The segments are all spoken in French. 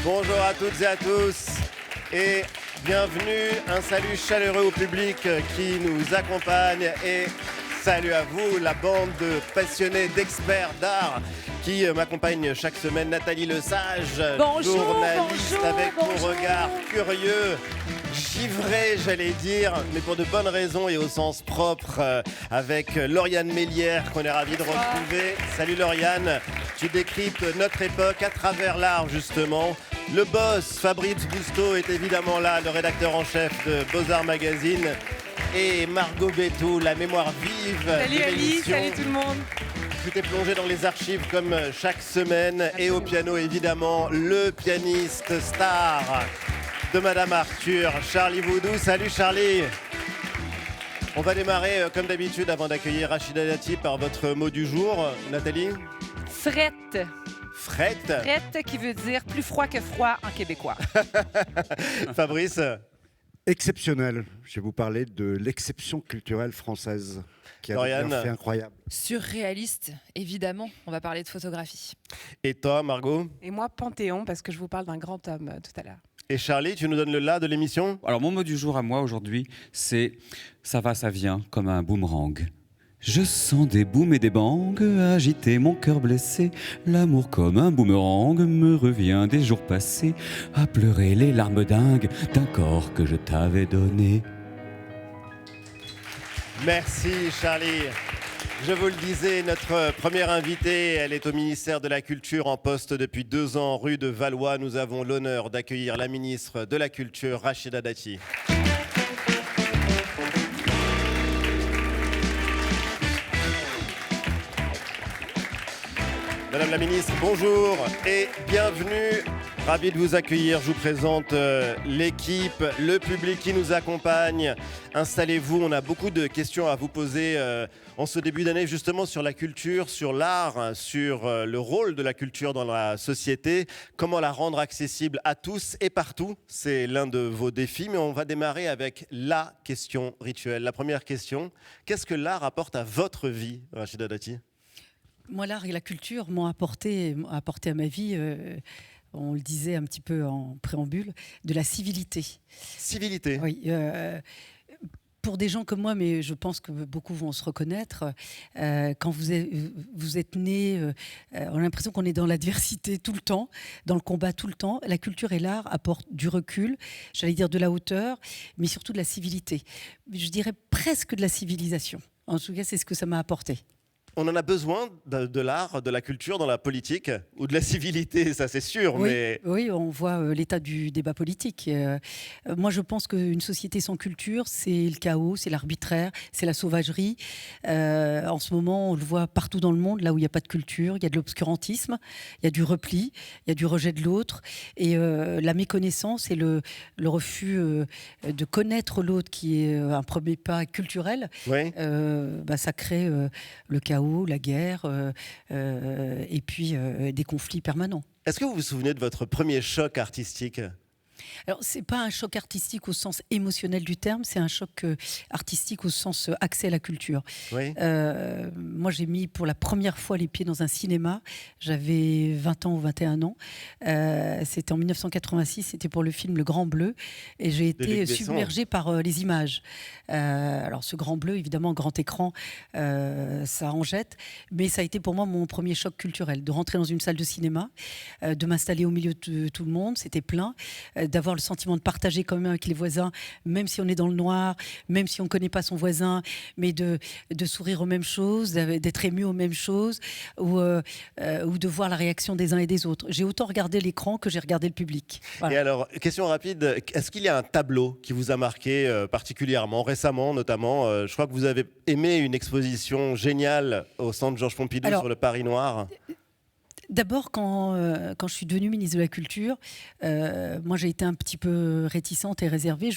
Bonjour à toutes et à tous et bienvenue, un salut chaleureux au public qui nous accompagne et salut à vous, la bande de passionnés, d'experts d'art qui m'accompagne chaque semaine. Nathalie Lesage, journaliste avec mon regard curieux, givré j'allais dire, mais pour de bonnes raisons et au sens propre, avec Lauriane Mélière qu'on est ravis de retrouver. Salut Lauriane, tu décryptes notre époque à travers l'art justement. Le boss Fabrice Bousteau est évidemment là, le rédacteur en chef de Beaux-Arts Magazine. Et Margot Bétou, la mémoire vive salut de Ali, l'émission. salut tout le monde. Tu t'es plongé dans les archives comme chaque semaine. Absolument. Et au piano évidemment, le pianiste star de Madame Arthur, Charlie Voudou. Salut Charlie. On va démarrer comme d'habitude avant d'accueillir Rachida Dati par votre mot du jour. Nathalie? Frette. Frette. Frette qui veut dire plus froid que froid en québécois. Fabrice? Exceptionnel. Je vais vous parler de l'exception culturelle française qui a un fait incroyable. Surréaliste, évidemment. On va parler de photographie. Et toi, Margot? Et moi, Panthéon, parce que je vous parle d'un grand homme tout à l'heure. Et Charlie, tu nous donnes le là de l'émission? Alors, mon mot du jour à moi aujourd'hui, c'est « ça va, ça vient » comme un boomerang. Je sens des booms et des bangs agiter mon cœur blessé. L'amour comme un boomerang me revient des jours passés à pleurer les larmes dingues d'un corps que je t'avais donné. Merci Charlie. Je vous le disais, notre première invitée, elle est au ministère de la Culture en poste depuis 2 ans, rue de Valois. Nous avons l'honneur d'accueillir la ministre de la Culture, Rachida Dati. Madame la ministre, bonjour et bienvenue. Ravi de vous accueillir. Je vous présente l'équipe, le public qui nous accompagne. Installez-vous, on a beaucoup de questions à vous poser en ce début d'année justement sur la culture, sur l'art, sur le rôle de la culture dans la société. Comment la rendre accessible à tous et partout, c'est l'un de vos défis. Mais on va démarrer avec la question rituelle. La première question, qu'est-ce que l'art apporte à votre vie, Rachida Dati ? Moi, l'art et la culture m'ont apporté à ma vie, on le disait un petit peu en préambule, de la civilité. Civilité ? Oui. Pour des gens comme moi, mais je pense que beaucoup vont se reconnaître, quand vous êtes né, on a l'impression qu'on est dans l'adversité tout le temps, dans le combat tout le temps. La culture et l'art apportent du recul, j'allais dire de la hauteur, mais surtout de la civilité. Je dirais presque de la civilisation. En tout cas, c'est ce que ça m'a apporté. On en a besoin de l'art, de la culture dans la politique ou de la civilité, ça c'est sûr. Oui, mais... oui, on voit l'état du débat politique. Moi, je pense qu'une société sans culture, c'est le chaos, c'est l'arbitraire, c'est la sauvagerie. En ce moment, on le voit partout dans le monde, là où il n'y a pas de culture, il y a de l'obscurantisme, il y a du repli, il y a du rejet de l'autre. Et la méconnaissance et le refus de connaître l'autre, qui est un premier pas culturel, oui. Ça crée le chaos, la guerre et puis des conflits permanents. Est-ce que vous vous souvenez de votre premier choc artistique ? Alors, c'est pas un choc artistique au sens émotionnel du terme, c'est un choc artistique au sens accès à la culture. Oui. Moi, j'ai mis pour la première fois les pieds dans un cinéma. J'avais 20 ans ou 21 ans. C'était en 1986, c'était pour le film Le Grand Bleu. Et j'ai été submergée par les images. Alors, ce Grand Bleu, évidemment, grand écran, ça en jette. Mais ça a été pour moi mon premier choc culturel. De rentrer dans une salle de cinéma, de m'installer au milieu de tout le monde, c'était plein. D'avoir le sentiment de partager quand même avec les voisins, même si on est dans le noir, même si on ne connaît pas son voisin, mais de sourire aux mêmes choses, d'être ému aux mêmes choses, ou de voir la réaction des uns et des autres. J'ai autant regardé l'écran que j'ai regardé le public. Voilà. Et alors, question rapide, est-ce qu'il y a un tableau qui vous a marqué particulièrement, récemment notamment je crois que vous avez aimé une exposition géniale au centre Georges Pompidou sur le Paris Noir. D'abord, quand je suis devenue ministre de la Culture, moi j'ai été un petit peu réticente et réservée.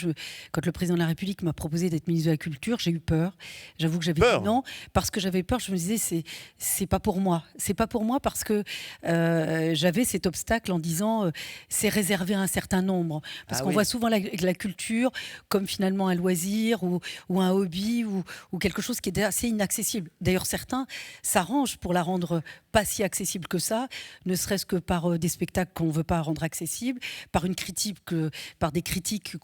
Quand le président de la République m'a proposé d'être ministre de la Culture, j'ai eu peur. J'avoue que j'avais dit non, parce que j'avais peur. Je me disais, c'est pas pour moi. C'est pas pour moi parce que j'avais cet obstacle en disant c'est réservé à un certain nombre. Parce qu'on voit souvent la culture comme finalement un loisir ou un hobby ou quelque chose qui est assez inaccessible. D'ailleurs, certains s'arrangent pour la rendre pas si accessible que ça. ça, ne serait-ce que par des spectacles qu'on ne veut pas rendre accessibles, par des critiques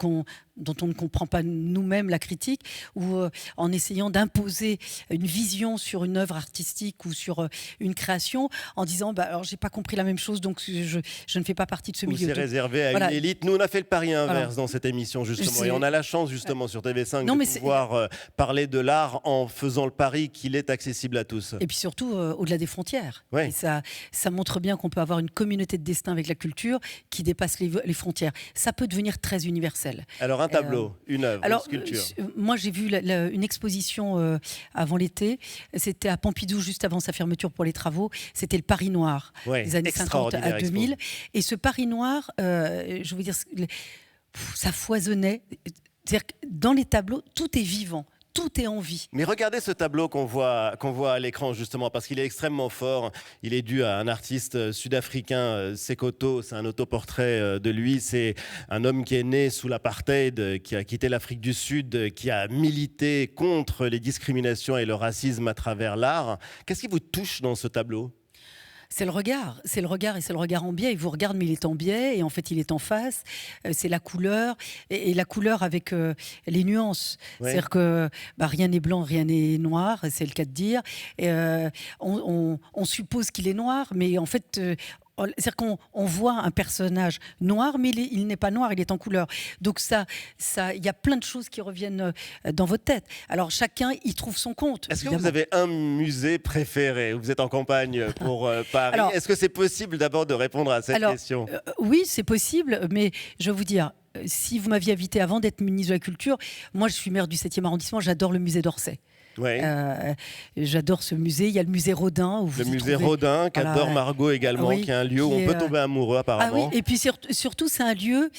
dont on ne comprend pas nous-mêmes la critique, ou en essayant d'imposer une vision sur une œuvre artistique ou sur une création, en disant alors j'ai pas compris la même chose, donc je ne fais pas partie de ce milieu. C'est réservé à une élite. Nous, on a fait le pari inverse dans cette émission, justement. Et on a la chance, justement, sur TV5 de pouvoir parler de l'art en faisant le pari qu'il est accessible à tous. Et puis surtout, au-delà des frontières. Ouais. Et ça montre bien qu'on peut avoir une communauté de destin avec la culture qui dépasse les frontières. Ça peut devenir très universel. Alors, un tableau, une œuvre, une sculpture. Moi, j'ai vu une exposition avant l'été. C'était à Pompidou, juste avant sa fermeture pour les travaux. C'était le Paris Noir, des années 50 à 2000. Expo. Et ce Paris Noir, je veux dire, ça foisonnait. C'est-à-dire que dans les tableaux, tout est vivant. Tout est en vie. Mais regardez ce tableau qu'on voit à l'écran, justement, parce qu'il est extrêmement fort. Il est dû à un artiste sud-africain, Sekoto. C'est un autoportrait de lui. C'est un homme qui est né sous l'apartheid, qui a quitté l'Afrique du Sud, qui a milité contre les discriminations et le racisme à travers l'art. Qu'est-ce qui vous touche dans ce tableau ? C'est le regard et c'est le regard en biais. Il vous regarde, mais il est en biais et en fait, il est en face. C'est la couleur et la couleur avec les nuances. Ouais. C'est-à-dire que rien n'est blanc, rien n'est noir, c'est le cas de dire. Et, on suppose qu'il est noir, mais en fait... c'est-à-dire qu'on voit un personnage noir, mais il n'est pas noir, il est en couleur. Donc il y a plein de choses qui reviennent dans votre tête. Alors chacun y trouve son compte. Est-ce que vous avez un musée préféré? Vous êtes en campagne pour Paris. Alors, est-ce que c'est possible d'abord de répondre à cette question? Oui, c'est possible, mais je vais vous dire, si vous m'aviez invité avant d'être ministre de la Culture, moi je suis maire du 7e arrondissement, j'adore le musée d'Orsay. Ouais. J'adore ce musée. Il y a le musée Rodin. Le musée Rodin, qu'adore Margot également, qui est un lieu où on peut tomber amoureux apparemment. Ah oui, et puis surtout, c'est un lieu.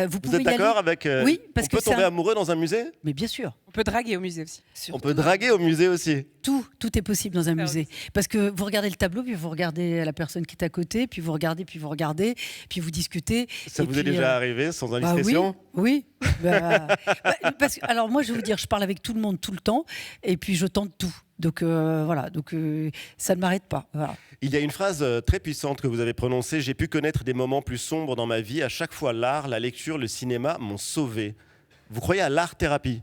Vous pouvez êtes d'accord avec. Oui, parce on peut tomber amoureux dans un musée? Mais bien sûr. On peut draguer au musée aussi. On peut draguer au musée aussi. Tout est possible dans un musée. Parce que vous regardez le tableau, puis vous regardez la personne qui est à côté, puis vous regardez, puis vous discutez. Ça vous est déjà arrivé sans indiscrétion? Oui. Parce que, alors moi, je vais vous dire, je parle avec tout le monde tout le temps, et puis je tente tout. Donc voilà, ça ne m'arrête pas. Voilà. Il y a une phrase très puissante que vous avez prononcée: j'ai pu connaître des moments plus sombres dans ma vie. À chaque fois, l'art, la lecture, le cinéma m'ont sauvé. Vous croyez à l'art-thérapie?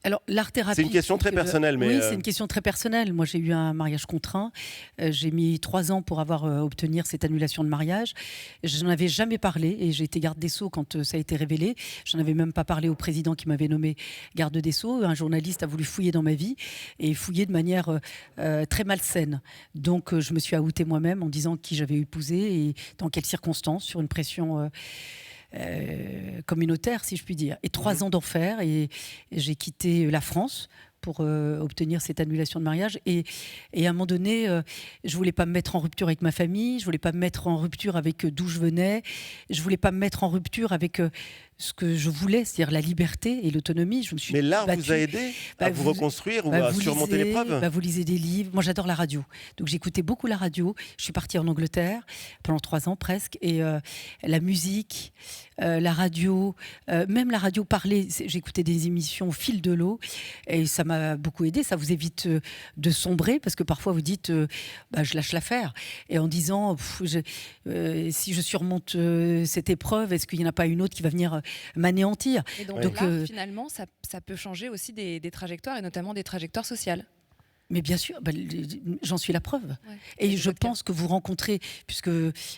Alors, l'art-thérapie... C'est une question très personnelle. Mais oui, c'est une question très personnelle. Moi, j'ai eu un mariage contraint. J'ai mis 3 ans pour obtenir cette annulation de mariage. Je n'en avais jamais parlé et j'ai été garde des Sceaux quand ça a été révélé. Je n'en avais même pas parlé au président qui m'avait nommé garde des Sceaux. Un journaliste a voulu fouiller dans ma vie et fouiller de manière très malsaine. Donc, je me suis outée moi-même en disant qui j'avais épousé et dans quelles circonstances, sur une pression... communautaire, si je puis dire. Et 3 ans d'enfer, et j'ai quitté la France pour obtenir cette annulation de mariage. Et à un moment donné, je voulais pas me mettre en rupture avec ma famille, je voulais pas me mettre en rupture avec d'où je venais, je voulais pas me mettre en rupture avec ce que je voulais, c'est-à-dire la liberté et l'autonomie. Je me suis Mais l'art battue. vous a aidé à vous reconstruire ou à surmonter l'épreuve? Vous lisez des livres. Moi, j'adore la radio. Donc, j'écoutais beaucoup la radio. Je suis partie en Angleterre pendant 3 ans presque. Et la musique, la radio, même la radio parlée, j'écoutais des émissions au fil de l'eau. Et ça m'a beaucoup aidé. Ça vous évite de sombrer parce que parfois, vous dites je lâche l'affaire. Et en disant si je surmonte cette épreuve, est-ce qu'il n'y en a pas une autre qui va venir m'anéantir? Et donc là, finalement, ça peut changer aussi des trajectoires, et notamment des trajectoires sociales. Mais bien sûr, j'en suis la preuve. Ouais, et je pense que vous rencontrez, puisque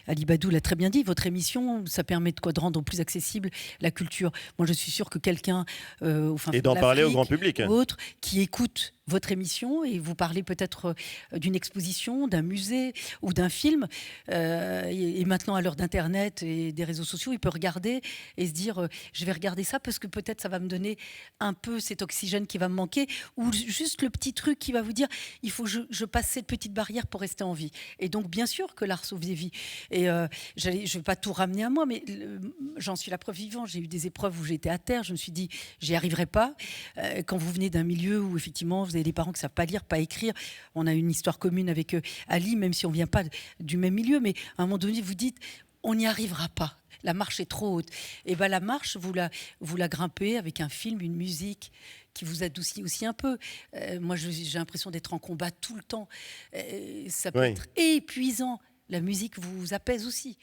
Ali Badou l'a très bien dit, votre émission, ça permet de rendre plus accessible la culture. Moi, je suis sûre que quelqu'un... et d'en parler au grand public. Ou autre, qui écoute votre émission et vous parlez peut-être d'une exposition, d'un musée ou d'un film. Et maintenant, à l'heure d'Internet et des réseaux sociaux, il peut regarder et se dire je vais regarder ça parce que peut-être ça va me donner un peu cet oxygène qui va me manquer, ou juste le petit truc qui va vous dire il faut que je passe cette petite barrière pour rester en vie. Et donc, bien sûr que l'art sauve des vies. Et je ne vais pas tout ramener à moi, mais j'en suis la preuve vivante. J'ai eu des épreuves où j'étais à terre. Je me suis dit j'y arriverai pas. Quand vous venez d'un milieu où effectivement vous avez des parents qui ne savent pas lire, pas écrire. On a une histoire commune avec Ali, même si on ne vient pas du même milieu. Mais à un moment donné, vous dites, on n'y arrivera pas. La marche est trop haute. Et ben la marche, vous la grimpez avec un film, une musique qui vous adoucit aussi un peu. Moi, j'ai l'impression d'être en combat tout le temps. Ça peut être épuisant. La musique vous apaise aussi.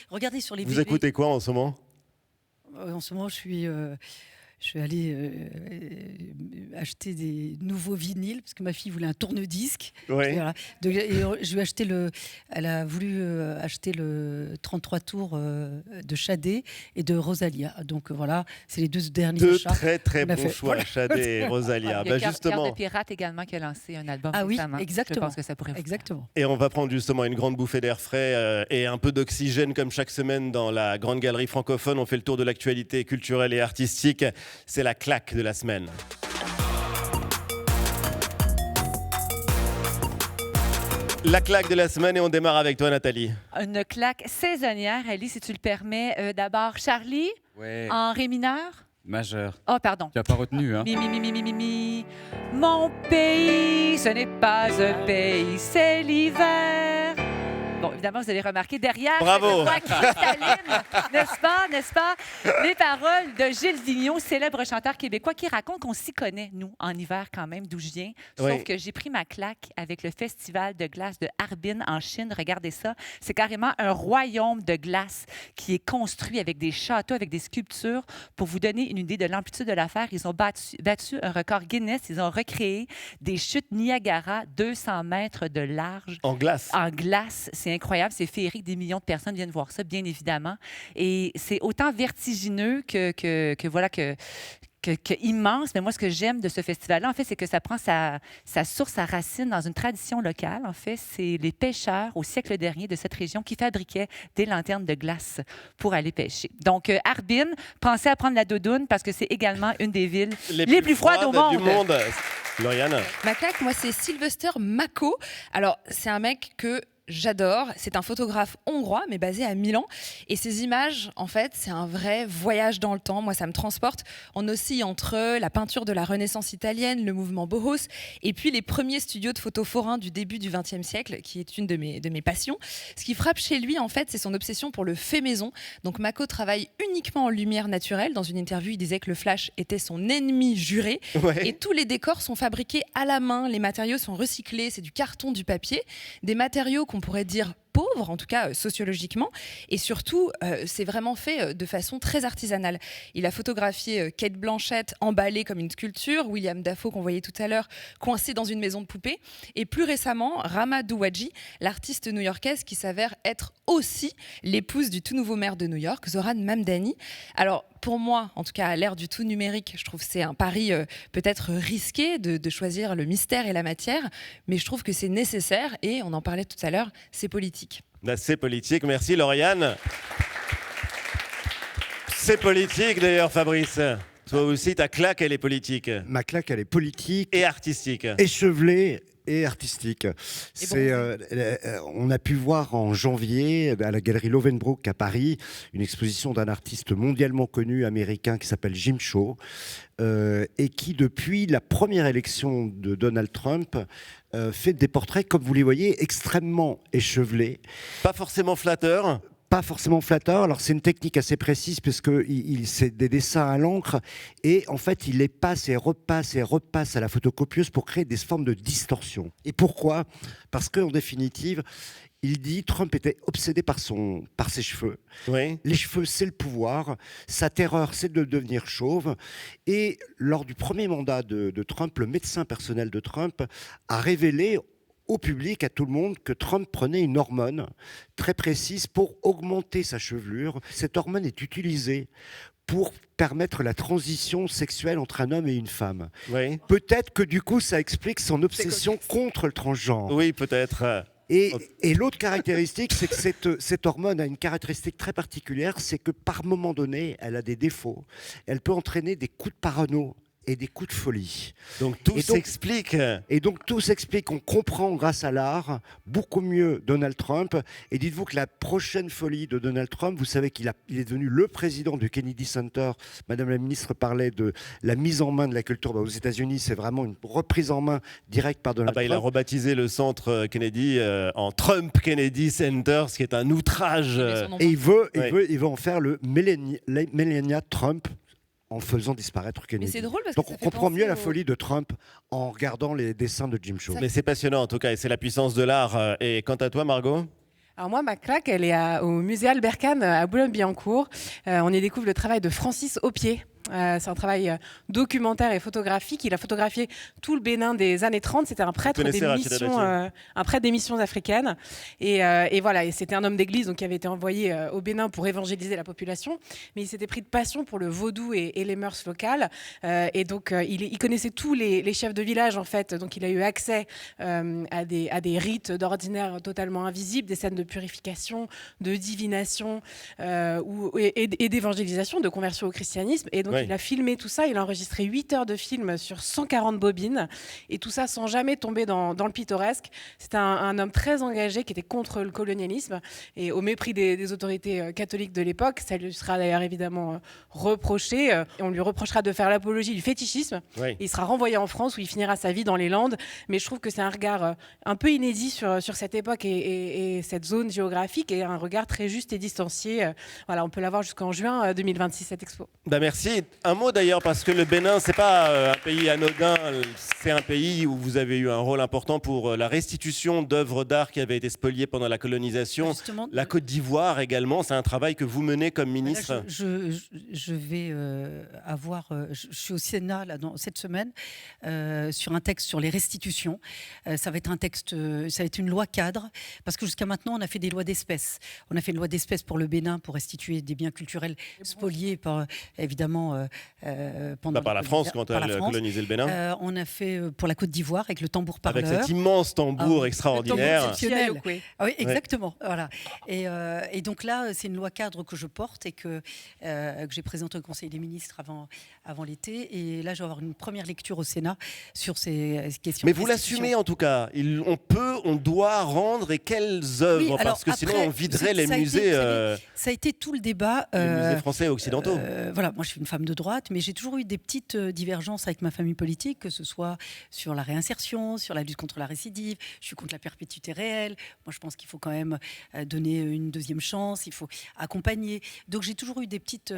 Regardez sur les Vous écoutez quoi en ce moment ? En ce moment, je suis allée acheter des nouveaux vinyles parce que ma fille voulait un tourne-disque. Oui. Voilà. Je lui ai acheté elle a voulu acheter le 33 tours de Shadé et de Rosalia. Donc voilà, c'est les deux derniers Deux achats. très bons choix, Shadé et Rosalia. Il y a Justement. Cœur de Pirate également qui a lancé un album Ah oui, récemment. exactement. Je pense que ça pourrait vous Exactement. Et on va prendre justement une grande bouffée d'air frais et un peu d'oxygène comme chaque semaine dans la Grande Galerie francophone. On fait le tour de l'actualité culturelle et artistique. C'est la claque de la semaine. La claque de la semaine et on démarre avec toi, Nathalie. Une claque saisonnière, Ali, si tu le permets. D'abord, Charlie, Ouais. en ré mineur. Majeur. Oh, pardon. Tu n'as pas retenu, hein? Mi. Mon pays, ce n'est pas un pays, c'est l'hiver. Bon, évidemment, vous avez remarqué derrière Bravo. cette voix cristalline, n'est-ce pas? Les paroles de Gilles Vigneault, célèbre chanteur québécois qui raconte qu'on s'y connaît, nous, en hiver quand même, d'où je viens. Sauf Oui. que j'ai pris ma claque avec le festival de glace de Harbin en Chine. Regardez ça. C'est carrément un royaume de glace qui est construit avec des châteaux, avec des sculptures. Pour vous donner une idée de l'amplitude de l'affaire, ils ont battu un record Guinness. Ils ont recréé des chutes Niagara 200 mètres de large. En glace. En glace, c'est incroyable, c'est féerique, des millions de personnes viennent voir ça, bien évidemment. Et c'est autant vertigineux que immense. Mais moi, ce que j'aime de ce festival-là, en fait, c'est que ça prend sa source, sa racine dans une tradition locale. En fait, c'est les pêcheurs au siècle dernier de cette région qui fabriquaient des lanternes de glace pour aller pêcher. Donc, Harbin, pensez à prendre la doudoune parce que c'est également une des villes les plus froides au monde. Du monde. Lauriane. Ma claque, moi, c'est Sylvester Mako. Alors, c'est un mec que j'adore. C'est un photographe hongrois, mais basé à Milan. Et ces images, en fait, c'est un vrai voyage dans le temps. Moi, ça me transporte. On oscille entre la peinture de la Renaissance italienne, le mouvement Bauhaus, et puis les premiers studios de photos forains du début du XXe siècle, qui est une de mes passions. Ce qui frappe chez lui, en fait, c'est son obsession pour le fait maison. Donc, Mako travaille uniquement en lumière naturelle. Dans une interview, il disait que le flash était son ennemi juré. Ouais. Et tous les décors sont fabriqués à la main. Les matériaux sont recyclés. C'est du carton, du papier. Des matériaux qu'on pourrait dire pauvres, en tout cas sociologiquement, et surtout c'est vraiment fait de façon très artisanale. Il a photographié Kate Blanchett emballée comme une sculpture, William Dafoe qu'on voyait tout à l'heure coincé dans une maison de poupée, et plus récemment Rama Douadji, l'artiste new-yorkaise qui s'avère être aussi l'épouse du tout nouveau maire de New York, Zoran Mamdani. Alors pour moi, en tout cas à l'ère du tout numérique, je trouve que c'est un pari peut-être risqué de choisir le mystère et la matière, mais je trouve que c'est nécessaire et on en parlait tout à l'heure, c'est politique. C'est politique. Merci, Lauriane. C'est politique, d'ailleurs, Fabrice. Toi aussi, ta claque, elle est politique. Ma claque, elle est politique. Et artistique. Échevelée et artistique. On a pu voir en janvier à la galerie Lovenbroek à Paris une exposition d'un artiste mondialement connu américain qui s'appelle Jim Shaw et qui, depuis la première élection de Donald Trump, fait des portraits, comme vous les voyez, extrêmement échevelés. Pas forcément flatteur. Pas forcément flatteur. Alors c'est une technique assez précise parce que c'est des dessins à l'encre et en fait il les passe et repasse à la photocopieuse pour créer des formes de distorsion. Et pourquoi ? Parce qu'en définitive, il dit Trump était obsédé par ses cheveux. Oui. Les cheveux, c'est le pouvoir. Sa terreur, c'est de devenir chauve. Et lors du premier mandat de Trump, le médecin personnel de Trump a révélé au public, à tout le monde, que Trump prenait une hormone très précise pour augmenter sa chevelure. Cette hormone est utilisée pour permettre la transition sexuelle entre un homme et une femme. Oui. Peut-être que du coup, ça explique son obsession contre le transgenre. Oui, peut-être. Et l'autre caractéristique, c'est que cette hormone a une caractéristique très particulière, c'est que par moment donné, elle a des défauts. Elle peut entraîner des coups de parano et des coups de folie. Donc tout s'explique. Et donc tout s'explique. On comprend grâce à l'art beaucoup mieux Donald Trump. Et dites-vous que la prochaine folie de Donald Trump, vous savez qu'il est devenu le président du Kennedy Center. Madame la ministre parlait de la mise en main de la culture. Aux États-Unis, c'est vraiment une reprise en main directe par Donald Trump. Il a rebaptisé le centre Kennedy en Trump Kennedy Center, ce qui est un outrage. Et il veut en faire le Melania Trump, en faisant disparaître Kennedy. Mais c'est drôle parce Donc que on comprend mieux la folie de Trump en regardant les dessins de Jim Shaw. Mais c'est passionnant en tout cas, et c'est la puissance de l'art. Et quant à toi, Margot ? Alors moi, ma claque, elle est au musée Albert Kahn à Boulogne-Billancourt. On y découvre le travail de Francis Aupier. C'est un travail documentaire et photographique. Il a photographié tout le Bénin des années 30. C'était un prêtre des missions africaines. Et voilà, et c'était un homme d'église donc, qui avait été envoyé au Bénin pour évangéliser la population. Mais il s'était pris de passion pour le vaudou et les mœurs locales. Et donc, il connaissait tous les chefs de village, en fait. Donc, il a eu accès à des rites d'ordinaire totalement invisibles, des scènes de purification, de divination et d'évangélisation, de conversion au christianisme. Et donc, il a filmé tout ça, il a enregistré 8 heures de film sur 140 bobines, et tout ça sans jamais tomber dans le pittoresque. C'était un homme très engagé qui était contre le colonialisme, et au mépris des autorités catholiques de l'époque. Ça lui sera d'ailleurs évidemment reproché. On lui reprochera de faire l'apologie du fétichisme. Oui. Il sera renvoyé en France, où il finira sa vie dans les Landes. Mais je trouve que c'est un regard un peu inédit sur cette époque et cette zone géographique, et un regard très juste et distancié. Voilà, on peut l'avoir jusqu'en juin 2026, cette expo. Merci. Un mot d'ailleurs, parce que le Bénin, c'est pas un pays anodin, c'est un pays où vous avez eu un rôle important pour la restitution d'œuvres d'art qui avaient été spoliées pendant la colonisation. Justement, la Côte d'Ivoire également, c'est un travail que vous menez comme ministre. Là, je vais je suis au Sénat là, cette semaine sur un texte sur les restitutions. Ça va être un texte, ça va être une loi cadre, parce que jusqu'à maintenant, on a fait des lois d'espèces. On a fait une loi d'espèces pour le Bénin, pour restituer des biens culturels spoliés par, évidemment, pendant par la France quand elle a colonisé le Bénin. On a fait pour la Côte d'Ivoire avec le tambour parleur. Avec cet immense tambour extraordinaire. Oui, exactement. Ouais. Voilà. Et donc là, c'est une loi cadre que je porte et que j'ai présentée au Conseil des ministres avant l'été. Et là, je vais avoir une première lecture au Sénat sur ces questions. Mais vous l'assumez en tout cas. On doit rendre, et quelles œuvres, oui, parce que sinon on viderait les musées. Ça a été tout le débat. Les musées français et occidentaux. Voilà, moi je suis une femme de droite, mais j'ai toujours eu des petites divergences avec ma famille politique, que ce soit sur la réinsertion, sur la lutte contre la récidive. Je suis contre la perpétuité réelle. Moi, je pense qu'il faut quand même donner une deuxième chance, il faut accompagner. Donc, j'ai toujours eu des petites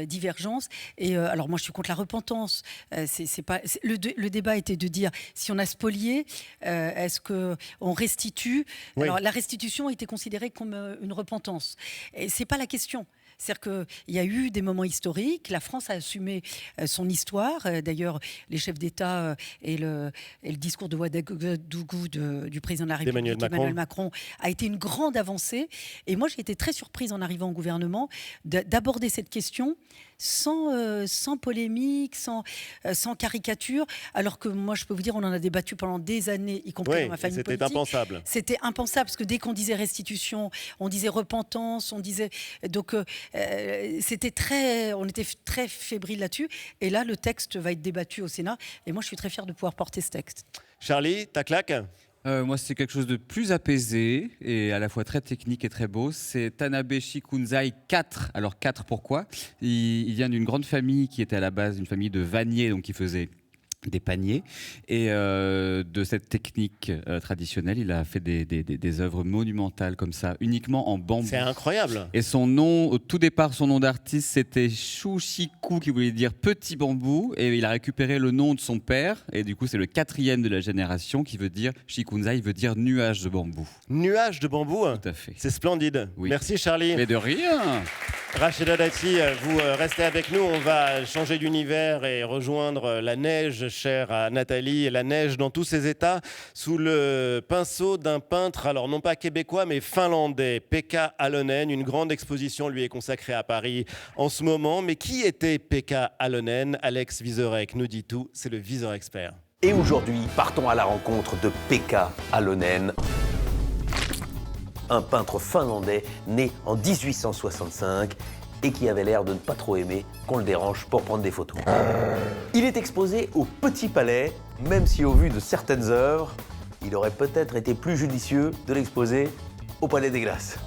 divergences. Et alors, moi, je suis contre la repentance. Le débat était de dire, si on a spolié, est-ce qu'on restitue ? Oui. Alors, la restitution était considérée comme une repentance. Et c'est pas la question. C'est-à-dire qu'il y a eu des moments historiques, la France a assumé son histoire. D'ailleurs, les chefs d'État et le discours de Ouagadougou du président de la République, Emmanuel Macron, a été une grande avancée. Et moi, j'ai été très surprise en arrivant au gouvernement d'aborder cette question sans polémique, sans caricature, alors que moi, je peux vous dire, on en a débattu pendant des années, y compris dans ma famille politique. C'était impensable. C'était impensable, parce que dès qu'on disait restitution, on disait repentance, on disait... Donc, on était très fébrile là-dessus. Et là, le texte va être débattu au Sénat. Et moi, je suis très fière de pouvoir porter ce texte. Charlie, ta claque ? Moi, c'est quelque chose de plus apaisé et à la fois très technique et très beau. C'est Tanabe Shikunzai 4. Alors 4, pourquoi ? Il vient d'une grande famille qui était à la base une famille de vanniers, donc qui faisait des paniers. Et de cette technique traditionnelle, il a fait des œuvres monumentales comme ça, uniquement en bambou. C'est incroyable. Et son nom, au tout départ, son nom d'artiste, c'était Shushiku, qui voulait dire petit bambou. Et il a récupéré le nom de son père. Et du coup, c'est le 4e de la génération qui veut dire, Shikunzai veut dire nuage de bambou. Nuage de bambou ? Tout à fait. C'est splendide. Oui. Merci Charlie. Mais de rien. Rachida Dati, vous restez avec nous. On va changer d'univers et rejoindre la neige chère à Nathalie, la neige dans tous ses états, sous le pinceau d'un peintre, alors non pas québécois, mais finlandais, Pekka Alonen. Une grande exposition lui est consacrée à Paris en ce moment. Mais qui était Pekka Alonen ? Alex Vizorek nous dit tout, c'est le Viseur Expert. Et aujourd'hui, partons à la rencontre de Pekka Alonen, un peintre finlandais né en 1865 et et qui avait l'air de ne pas trop aimer qu'on le dérange pour prendre des photos. Il est exposé au Petit Palais, même si au vu de certaines œuvres, il aurait peut-être été plus judicieux de l'exposer au Palais des Glaces.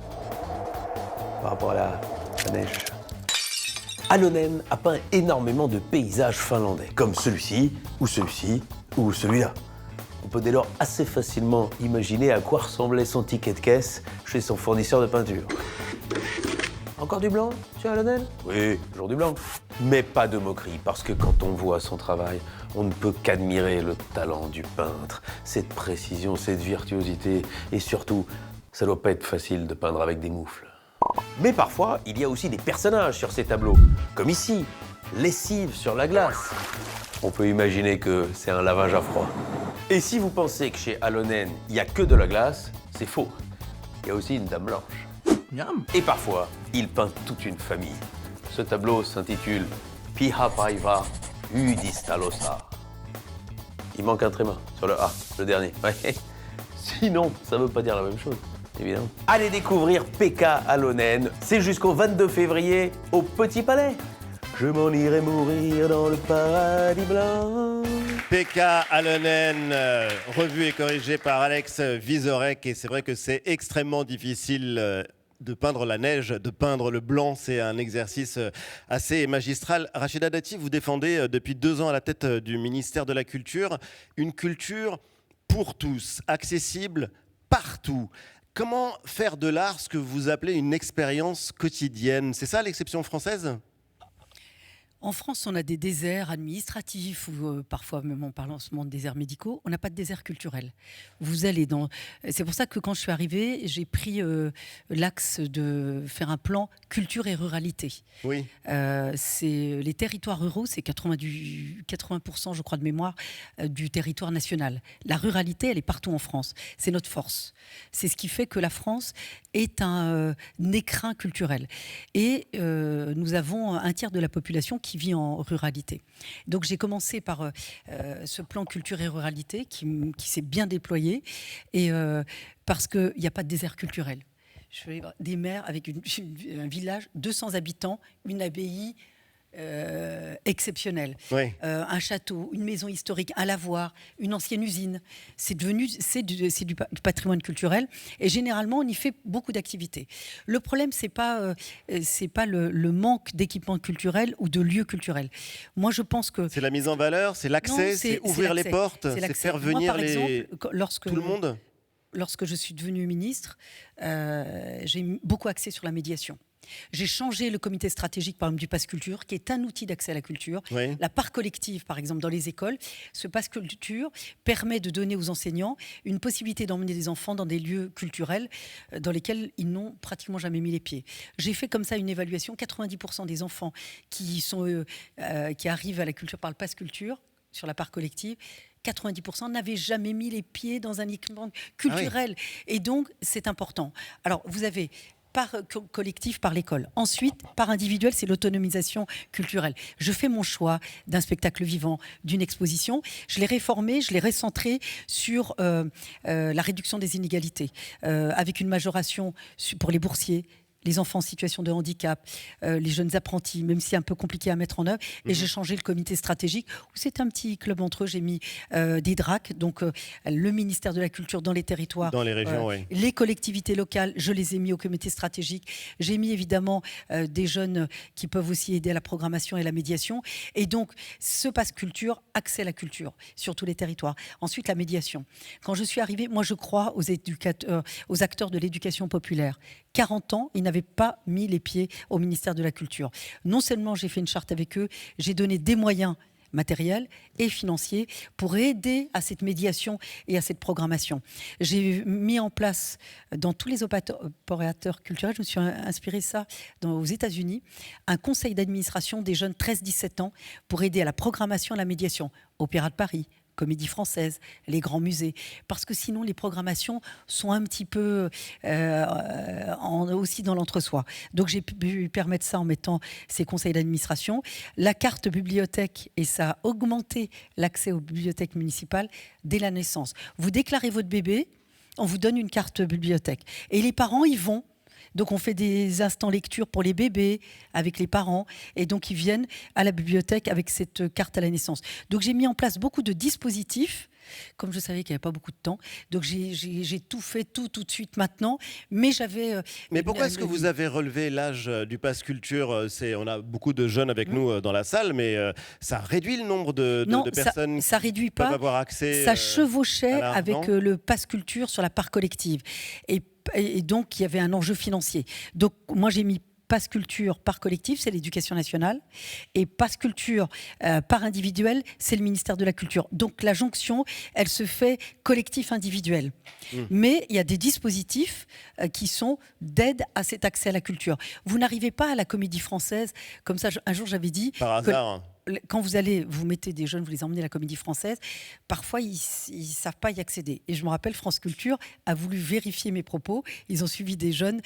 Par rapport à la neige. Alonen a peint énormément de paysages finlandais, comme celui-ci, ou celui-là. On peut dès lors assez facilement imaginer à quoi ressemblait son ticket de caisse chez son fournisseur de peinture. Encore du blanc, tiens, Alonen ? Oui, toujours du blanc. Mais pas de moquerie, parce que quand on voit son travail, on ne peut qu'admirer le talent du peintre, cette précision, cette virtuosité, et surtout, ça doit pas être facile de peindre avec des moufles. Mais parfois, il y a aussi des personnages sur ces tableaux, comme ici, lessive sur la glace. On peut imaginer que c'est un lavage à froid. Et si vous pensez que chez Alonen, il n'y a que de la glace, c'est faux. Il y a aussi une dame blanche. Miam. Et parfois, il peint toute une famille. Ce tableau s'intitule Pihapaiva Udistalosa. Il manque un tréma sur le A, le dernier. Ouais. Sinon, ça ne veut pas dire la même chose, évidemment. Allez découvrir Pekka Alonen, c'est jusqu'au 22 février au Petit Palais. Je m'en irai mourir dans le paradis blanc. Pekka Alonen, revu et corrigé par Alex Vizorek. Et c'est vrai que c'est extrêmement difficile de peindre la neige, de peindre le blanc. C'est un exercice assez magistral. Rachida Dati, vous défendez depuis 2 ans à la tête du ministère de la Culture une culture pour tous, accessible partout. Comment faire de l'art ce que vous appelez une expérience quotidienne ? C'est ça l'exception française ? En France, on a des déserts administratifs ou parfois même on parle en ce moment de déserts médicaux. On n'a pas de désert culturel. Vous allez dans. C'est pour ça que quand je suis arrivée, j'ai pris l'axe de faire un plan culture et ruralité. Oui. C'est les territoires ruraux, c'est 80%, je crois de mémoire, du territoire national. La ruralité, elle est partout en France. C'est notre force. C'est ce qui fait que la France est un écrin culturel. Et nous avons un tiers de la population qui vit en ruralité. Donc j'ai commencé par ce plan culture et ruralité qui s'est bien déployé et parce qu'il n'y a pas de désert culturel. Je fais des maires avec un village, 200 habitants, une abbaye exceptionnelle, Oui. un château, une maison historique, un lavoir, une ancienne usine. C'est du patrimoine culturel et généralement on y fait beaucoup d'activités. Le problème c'est pas le manque d'équipements culturels ou de lieux culturels. Moi je pense que c'est la mise en valeur, c'est l'accès, c'est ouvrir les portes, c'est faire venir tout le monde. Lorsque je suis devenue ministre, j'ai beaucoup axé sur la médiation. J'ai changé le comité stratégique, par exemple, du Pass Culture, qui est un outil d'accès à la culture. Oui. La part collective, par exemple, dans les écoles. Ce Pass Culture permet de donner aux enseignants une possibilité d'emmener des enfants dans des lieux culturels dans lesquels ils n'ont pratiquement jamais mis les pieds. J'ai fait comme ça une évaluation. 90% des enfants qui arrivent à la culture par le Pass Culture, sur la part collective, 90% n'avaient jamais mis les pieds dans un équipement culturel. Ah oui. Et donc, c'est important. Alors, vous avez par collectif, par l'école. Ensuite, par individuel, c'est l'autonomisation culturelle. Je fais mon choix d'un spectacle vivant, d'une exposition. Je l'ai réformé, je l'ai recentré sur la réduction des inégalités, avec une majoration pour les boursiers, les enfants en situation de handicap, les jeunes apprentis, même si c'est un peu compliqué à mettre en œuvre. Et j'ai changé le comité stratégique, où c'est un petit club entre eux. J'ai mis des DRAC, donc le ministère de la Culture dans les territoires. Dans les régions, oui. Les collectivités locales, je les ai mis au comité stratégique. J'ai mis évidemment des jeunes qui peuvent aussi aider à la programmation et la médiation. Et donc, ce Pass Culture, accès à la culture sur tous les territoires. Ensuite, la médiation. Quand je suis arrivée, moi je crois aux acteurs de l'éducation populaire. 40 ans, ils n'avaient pas mis les pieds au ministère de la Culture. Non seulement j'ai fait une charte avec eux, j'ai donné des moyens matériels et financiers pour aider à cette médiation et à cette programmation. J'ai mis en place dans tous les opérateurs culturels, je me suis inspiré ça aux États-Unis, un conseil d'administration des jeunes 13-17 ans pour aider à la programmation et à la médiation. Opéra de Paris, Comédie Française, les grands musées, parce que sinon les programmations sont un petit peu aussi dans l'entre-soi. Donc j'ai pu permettre ça en mettant ces conseils d'administration. La carte bibliothèque, et ça a augmenté l'accès aux bibliothèques municipales dès la naissance. Vous déclarez votre bébé, on vous donne une carte bibliothèque. Et les parents y vont. Donc on fait des instants lecture pour les bébés avec les parents et donc ils viennent à la bibliothèque avec cette carte à la naissance. Donc j'ai mis en place beaucoup de dispositifs. Comme je savais qu'il n'y avait pas beaucoup de temps, donc j'ai tout fait tout de suite maintenant. Mais j'avais. Mais pourquoi est-ce que vous avez relevé l'âge du pass culture? On a beaucoup de jeunes avec nous dans la salle, mais ça réduit le nombre de personnes ça réduit qui peuvent pas. avoir accès. Ça chevauchait à avec le pass culture sur la part collective, et donc il y avait un enjeu financier. Donc moi j'ai mis Pass Culture par collectif, c'est l'éducation nationale. Et Pass Culture par individuel, c'est le ministère de la Culture. Donc la jonction, elle se fait collectif-individuel. Mais il y a des dispositifs qui sont d'aide à cet accès à la culture. Vous n'arrivez pas à la Comédie Française, comme ça, un jour j'avais dit... Par hasard. Quand vous mettez des jeunes, vous les emmenez à la Comédie Française, parfois ils ne savent pas y accéder. Et je me rappelle, France Culture a voulu vérifier mes propos. Ils ont suivi des jeunes,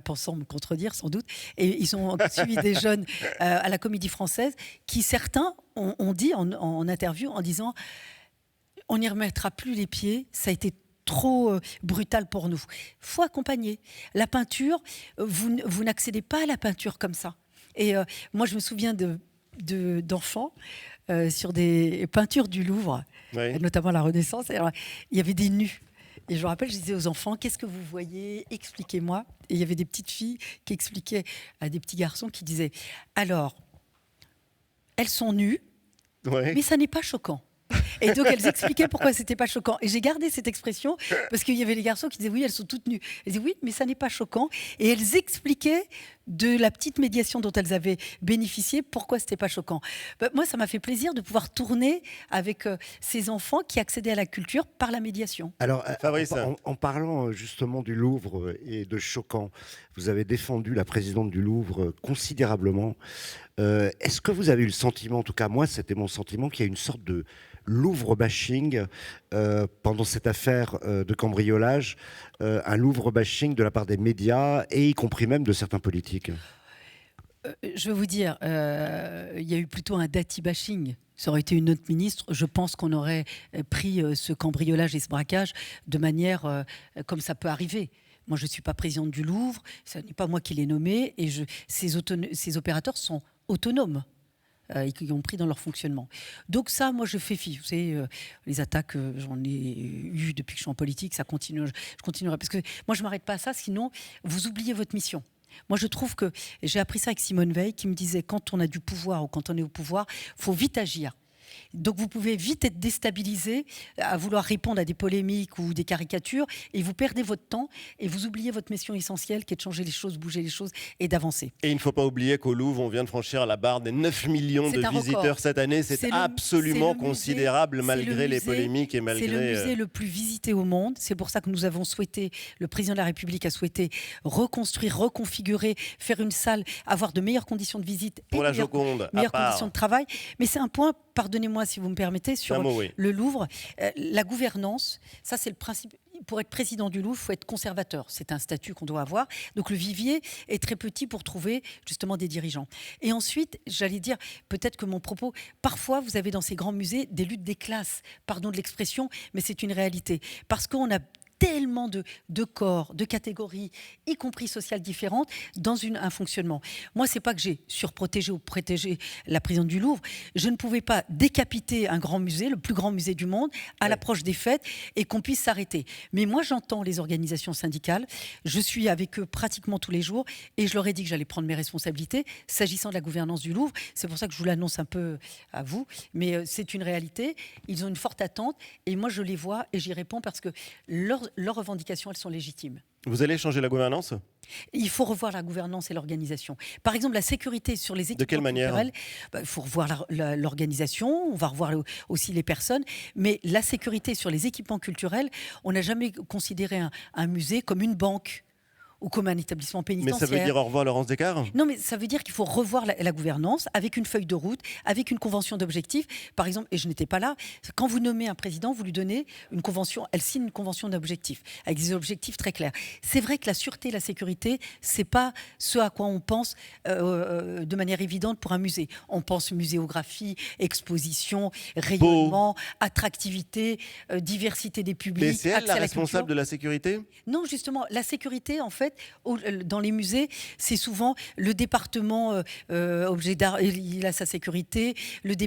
pensant me contredire sans doute, et ils ont suivi des jeunes à la Comédie Française qui, certains, ont dit en interview, en disant « on n'y remettra plus les pieds, ça a été trop brutal pour nous ». Il faut accompagner. La peinture, vous n'accédez pas à la peinture comme ça. Et moi, je me souviens d'enfants sur des peintures du Louvre, oui, notamment la Renaissance. Alors, il y avait des nus. Et je me rappelle, je disais aux enfants, qu'est-ce que vous voyez? Expliquez-moi. Et il y avait des petites filles qui expliquaient à des petits garçons qui disaient, alors, elles sont nues, ouais, mais ça n'est pas choquant. Et donc elles expliquaient pourquoi c'était pas choquant. Et j'ai gardé cette expression parce qu'il y avait les garçons qui disaient oui, elles sont toutes nues. Elles disaient oui, mais ça n'est pas choquant. Et elles expliquaient de la petite médiation dont elles avaient bénéficié pourquoi c'était pas choquant. Moi, ça m'a fait plaisir de pouvoir tourner avec ces enfants qui accédaient à la culture par la médiation. Alors, en parlant justement du Louvre et de choquant, vous avez défendu la présidente du Louvre considérablement. Est-ce que vous avez eu le sentiment, en tout cas moi c'était mon sentiment, qu'il y a une sorte de Louvre bashing pendant cette affaire de cambriolage, un Louvre bashing de la part des médias et y compris même de certains politiques? Je vais vous dire, il y a eu plutôt un dati bashing. Ça aurait été une autre ministre, je pense qu'on aurait pris ce cambriolage et ce braquage de manière comme ça peut arriver. Moi, je ne suis pas présidente du Louvre, ce n'est pas moi qui l'ai nommé, et ces opérateurs sont autonomes, y compris dans leur fonctionnement. Donc ça, moi, je fais fi. Vous savez, les attaques, j'en ai eu depuis que je suis en politique, ça continue, je continuerai. Parce que moi, je ne m'arrête pas à ça, sinon, vous oubliez votre mission. Moi, je trouve que, j'ai appris ça avec Simone Veil, qui me disait, quand on a du pouvoir ou quand on est au pouvoir, il faut vite agir. Donc vous pouvez vite être déstabilisé à vouloir répondre à des polémiques ou des caricatures et vous perdez votre temps et vous oubliez votre mission essentielle qui est de changer les choses, bouger les choses et d'avancer. Et il ne faut pas oublier qu'au Louvre, on vient de franchir la barre des 9 millions de visiteurs cette année. C'est absolument considérable malgré les polémiques et malgré... C'est le musée le plus visité au monde. C'est pour ça que nous avons souhaité, le président de la République a souhaité reconstruire, reconfigurer, faire une salle, avoir de meilleures conditions de visite et la Joconde, meilleures conditions de travail. Mais c'est un point, pardonnez-moi si vous me permettez, sur le Louvre. La gouvernance, ça c'est le principe. Pour être président du Louvre, il faut être conservateur. C'est un statut qu'on doit avoir. Donc le vivier est très petit pour trouver justement des dirigeants. Et ensuite, j'allais dire, peut-être que mon propos, parfois vous avez dans ces grands musées des luttes des classes, pardon de l'expression, mais c'est une réalité. Parce qu'on a tellement de corps, de catégories, y compris sociales différentes, dans un fonctionnement. Moi, c'est pas que j'ai surprotégé ou protégé la présidente du Louvre. Je ne pouvais pas décapiter un grand musée, le plus grand musée du monde, à l'approche des fêtes et qu'on puisse s'arrêter. Mais moi, j'entends les organisations syndicales. Je suis avec eux pratiquement tous les jours et je leur ai dit que j'allais prendre mes responsabilités s'agissant de la gouvernance du Louvre. C'est pour ça que je vous l'annonce un peu à vous. Mais c'est une réalité. Ils ont une forte attente et moi, je les vois et j'y réponds parce que leurs revendications, elles sont légitimes. Vous allez changer la gouvernance ? Il faut revoir la gouvernance et l'organisation. Par exemple, la sécurité sur les équipements culturels, il faut revoir l'organisation, on va revoir aussi les personnes, mais la sécurité sur les équipements culturels, on n'a jamais considéré un musée comme une banque ou comme un établissement pénitentiaire. Mais ça veut dire au revoir Laurence Descartes ? Non, mais ça veut dire qu'il faut revoir la gouvernance avec une feuille de route, avec une convention d'objectifs. Par exemple, et je n'étais pas là, quand vous nommez un président, vous lui donnez une convention, elle signe une convention d'objectifs, avec des objectifs très clairs. C'est vrai que la sûreté et la sécurité, c'est pas ce à quoi on pense de manière évidente pour un musée. On pense muséographie, exposition, rayonnement, attractivité, diversité des publics. Mais c'est elle la responsable de la sécurité ? Non, justement, la sécurité, en fait, fait, dans les musées, c'est souvent le département objet d'art, il a sa sécurité.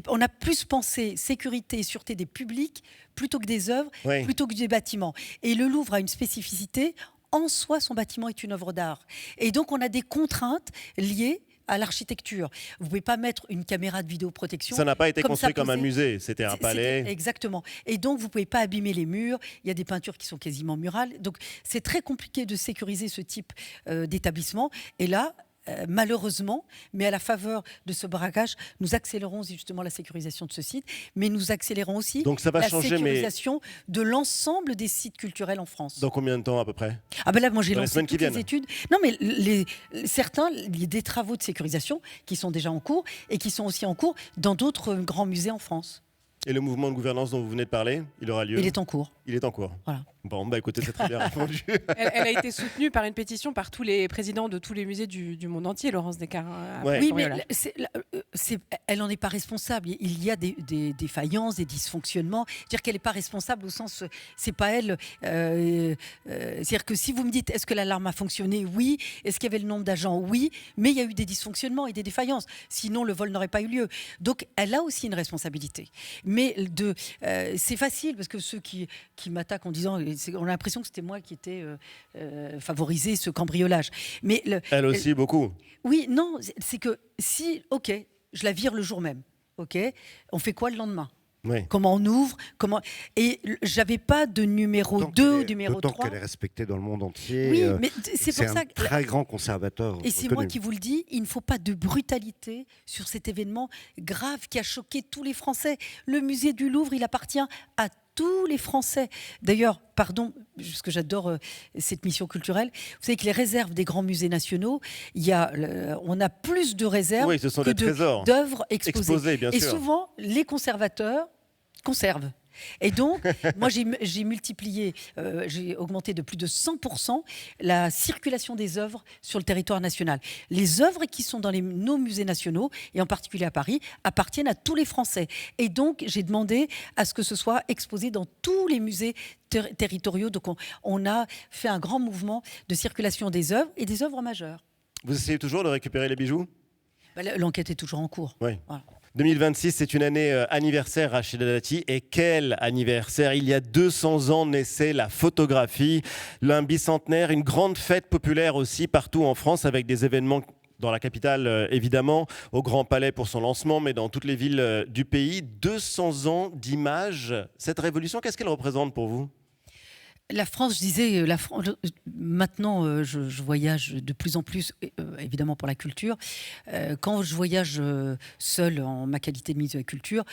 On a plus pensé sécurité et sûreté des publics plutôt que des œuvres, plutôt que des bâtiments. Et le Louvre a une spécificité. En soi, son bâtiment est une œuvre d'art. Et donc, on a des contraintes liées à l'architecture. Vous ne pouvez pas mettre une caméra de vidéoprotection. Ça n'a pas été construit comme un musée, c'était un palais. Exactement. Et donc, vous ne pouvez pas abîmer les murs. Il y a des peintures qui sont quasiment murales. Donc, c'est très compliqué de sécuriser ce type d'établissement. Et là, malheureusement, mais à la faveur de ce braquage, nous accélérons justement la sécurisation de ce site, mais nous accélérons aussi donc ça va la changer, sécurisation de l'ensemble des sites culturels en France. Dans combien de temps à peu près? Ah ben là, moi j'ai lancé toutes les études. Non, mais certains, il y a des travaux de sécurisation qui sont déjà en cours et qui sont aussi en cours dans d'autres grands musées en France. Et le mouvement de gouvernance dont vous venez de parler, il aura lieu? Il est en cours. Il est en cours. Voilà. Bon, bah écoutez, c'est très bien répondu. Elle a été soutenue par une pétition par tous les présidents de tous les musées du monde entier, Laurence Descartes. Oui, mais elle n'en est pas responsable. Il y a des défaillances, des dysfonctionnements. C'est-à-dire qu'elle n'est pas responsable au sens, c'est pas elle. C'est-à-dire que si vous me dites, est-ce que l'alarme a fonctionné? Oui. Est-ce qu'il y avait le nombre d'agents? Oui. Mais il y a eu des dysfonctionnements et des défaillances. Sinon, le vol n'aurait pas eu lieu. Donc, elle a aussi une responsabilité. Mais c'est facile parce que ceux qui m'attaquent en disant, on a l'impression que c'était moi qui étais favorisé ce cambriolage. Mais elle aussi beaucoup. Oui, non, c'est que si, ok, je la vire le jour même, ok, on fait quoi le lendemain? Oui. Comment on ouvre, Et j'avais pas de numéro 2 ou numéro 3. D'autant qu'elle est respectée dans le monde entier. Oui, mais c'est pour ça un très grand conservateur. Et c'est moi qui vous le dis, il ne faut pas de brutalité sur cet événement grave qui a choqué tous les Français. Le musée du Louvre, il appartient à tous les Français. D'ailleurs, pardon, parce que j'adore cette mission culturelle, vous savez que les réserves des grands musées nationaux, on a plus de réserves que d'œuvres exposées. Bien et sûr. Souvent, les conservateurs conservent. Et donc, moi, j'ai multiplié, j'ai augmenté de plus de 100% la circulation des œuvres sur le territoire national. Les œuvres qui sont dans nos musées nationaux, et en particulier à Paris, appartiennent à tous les Français. Et donc, j'ai demandé à ce que ce soit exposé dans tous les musées territoriaux. Donc, on a fait un grand mouvement de circulation des œuvres et des œuvres majeures. Vous essayez toujours de récupérer les bijoux? L'enquête est toujours en cours. Oui. Voilà. 2026, c'est une année anniversaire, Rachida Dati. Et quel anniversaire! Il y a 200 ans naissait la photographie, l'un bicentenaire, une grande fête populaire aussi partout en France avec des événements dans la capitale, évidemment, au Grand Palais pour son lancement, mais dans toutes les villes du pays. 200 ans d'images. Cette révolution, qu'est-ce qu'elle représente pour vous? La France, je disais, maintenant, je voyage de plus en plus, évidemment pour la culture. Quand je voyage seule en ma qualité de ministre de la Culture,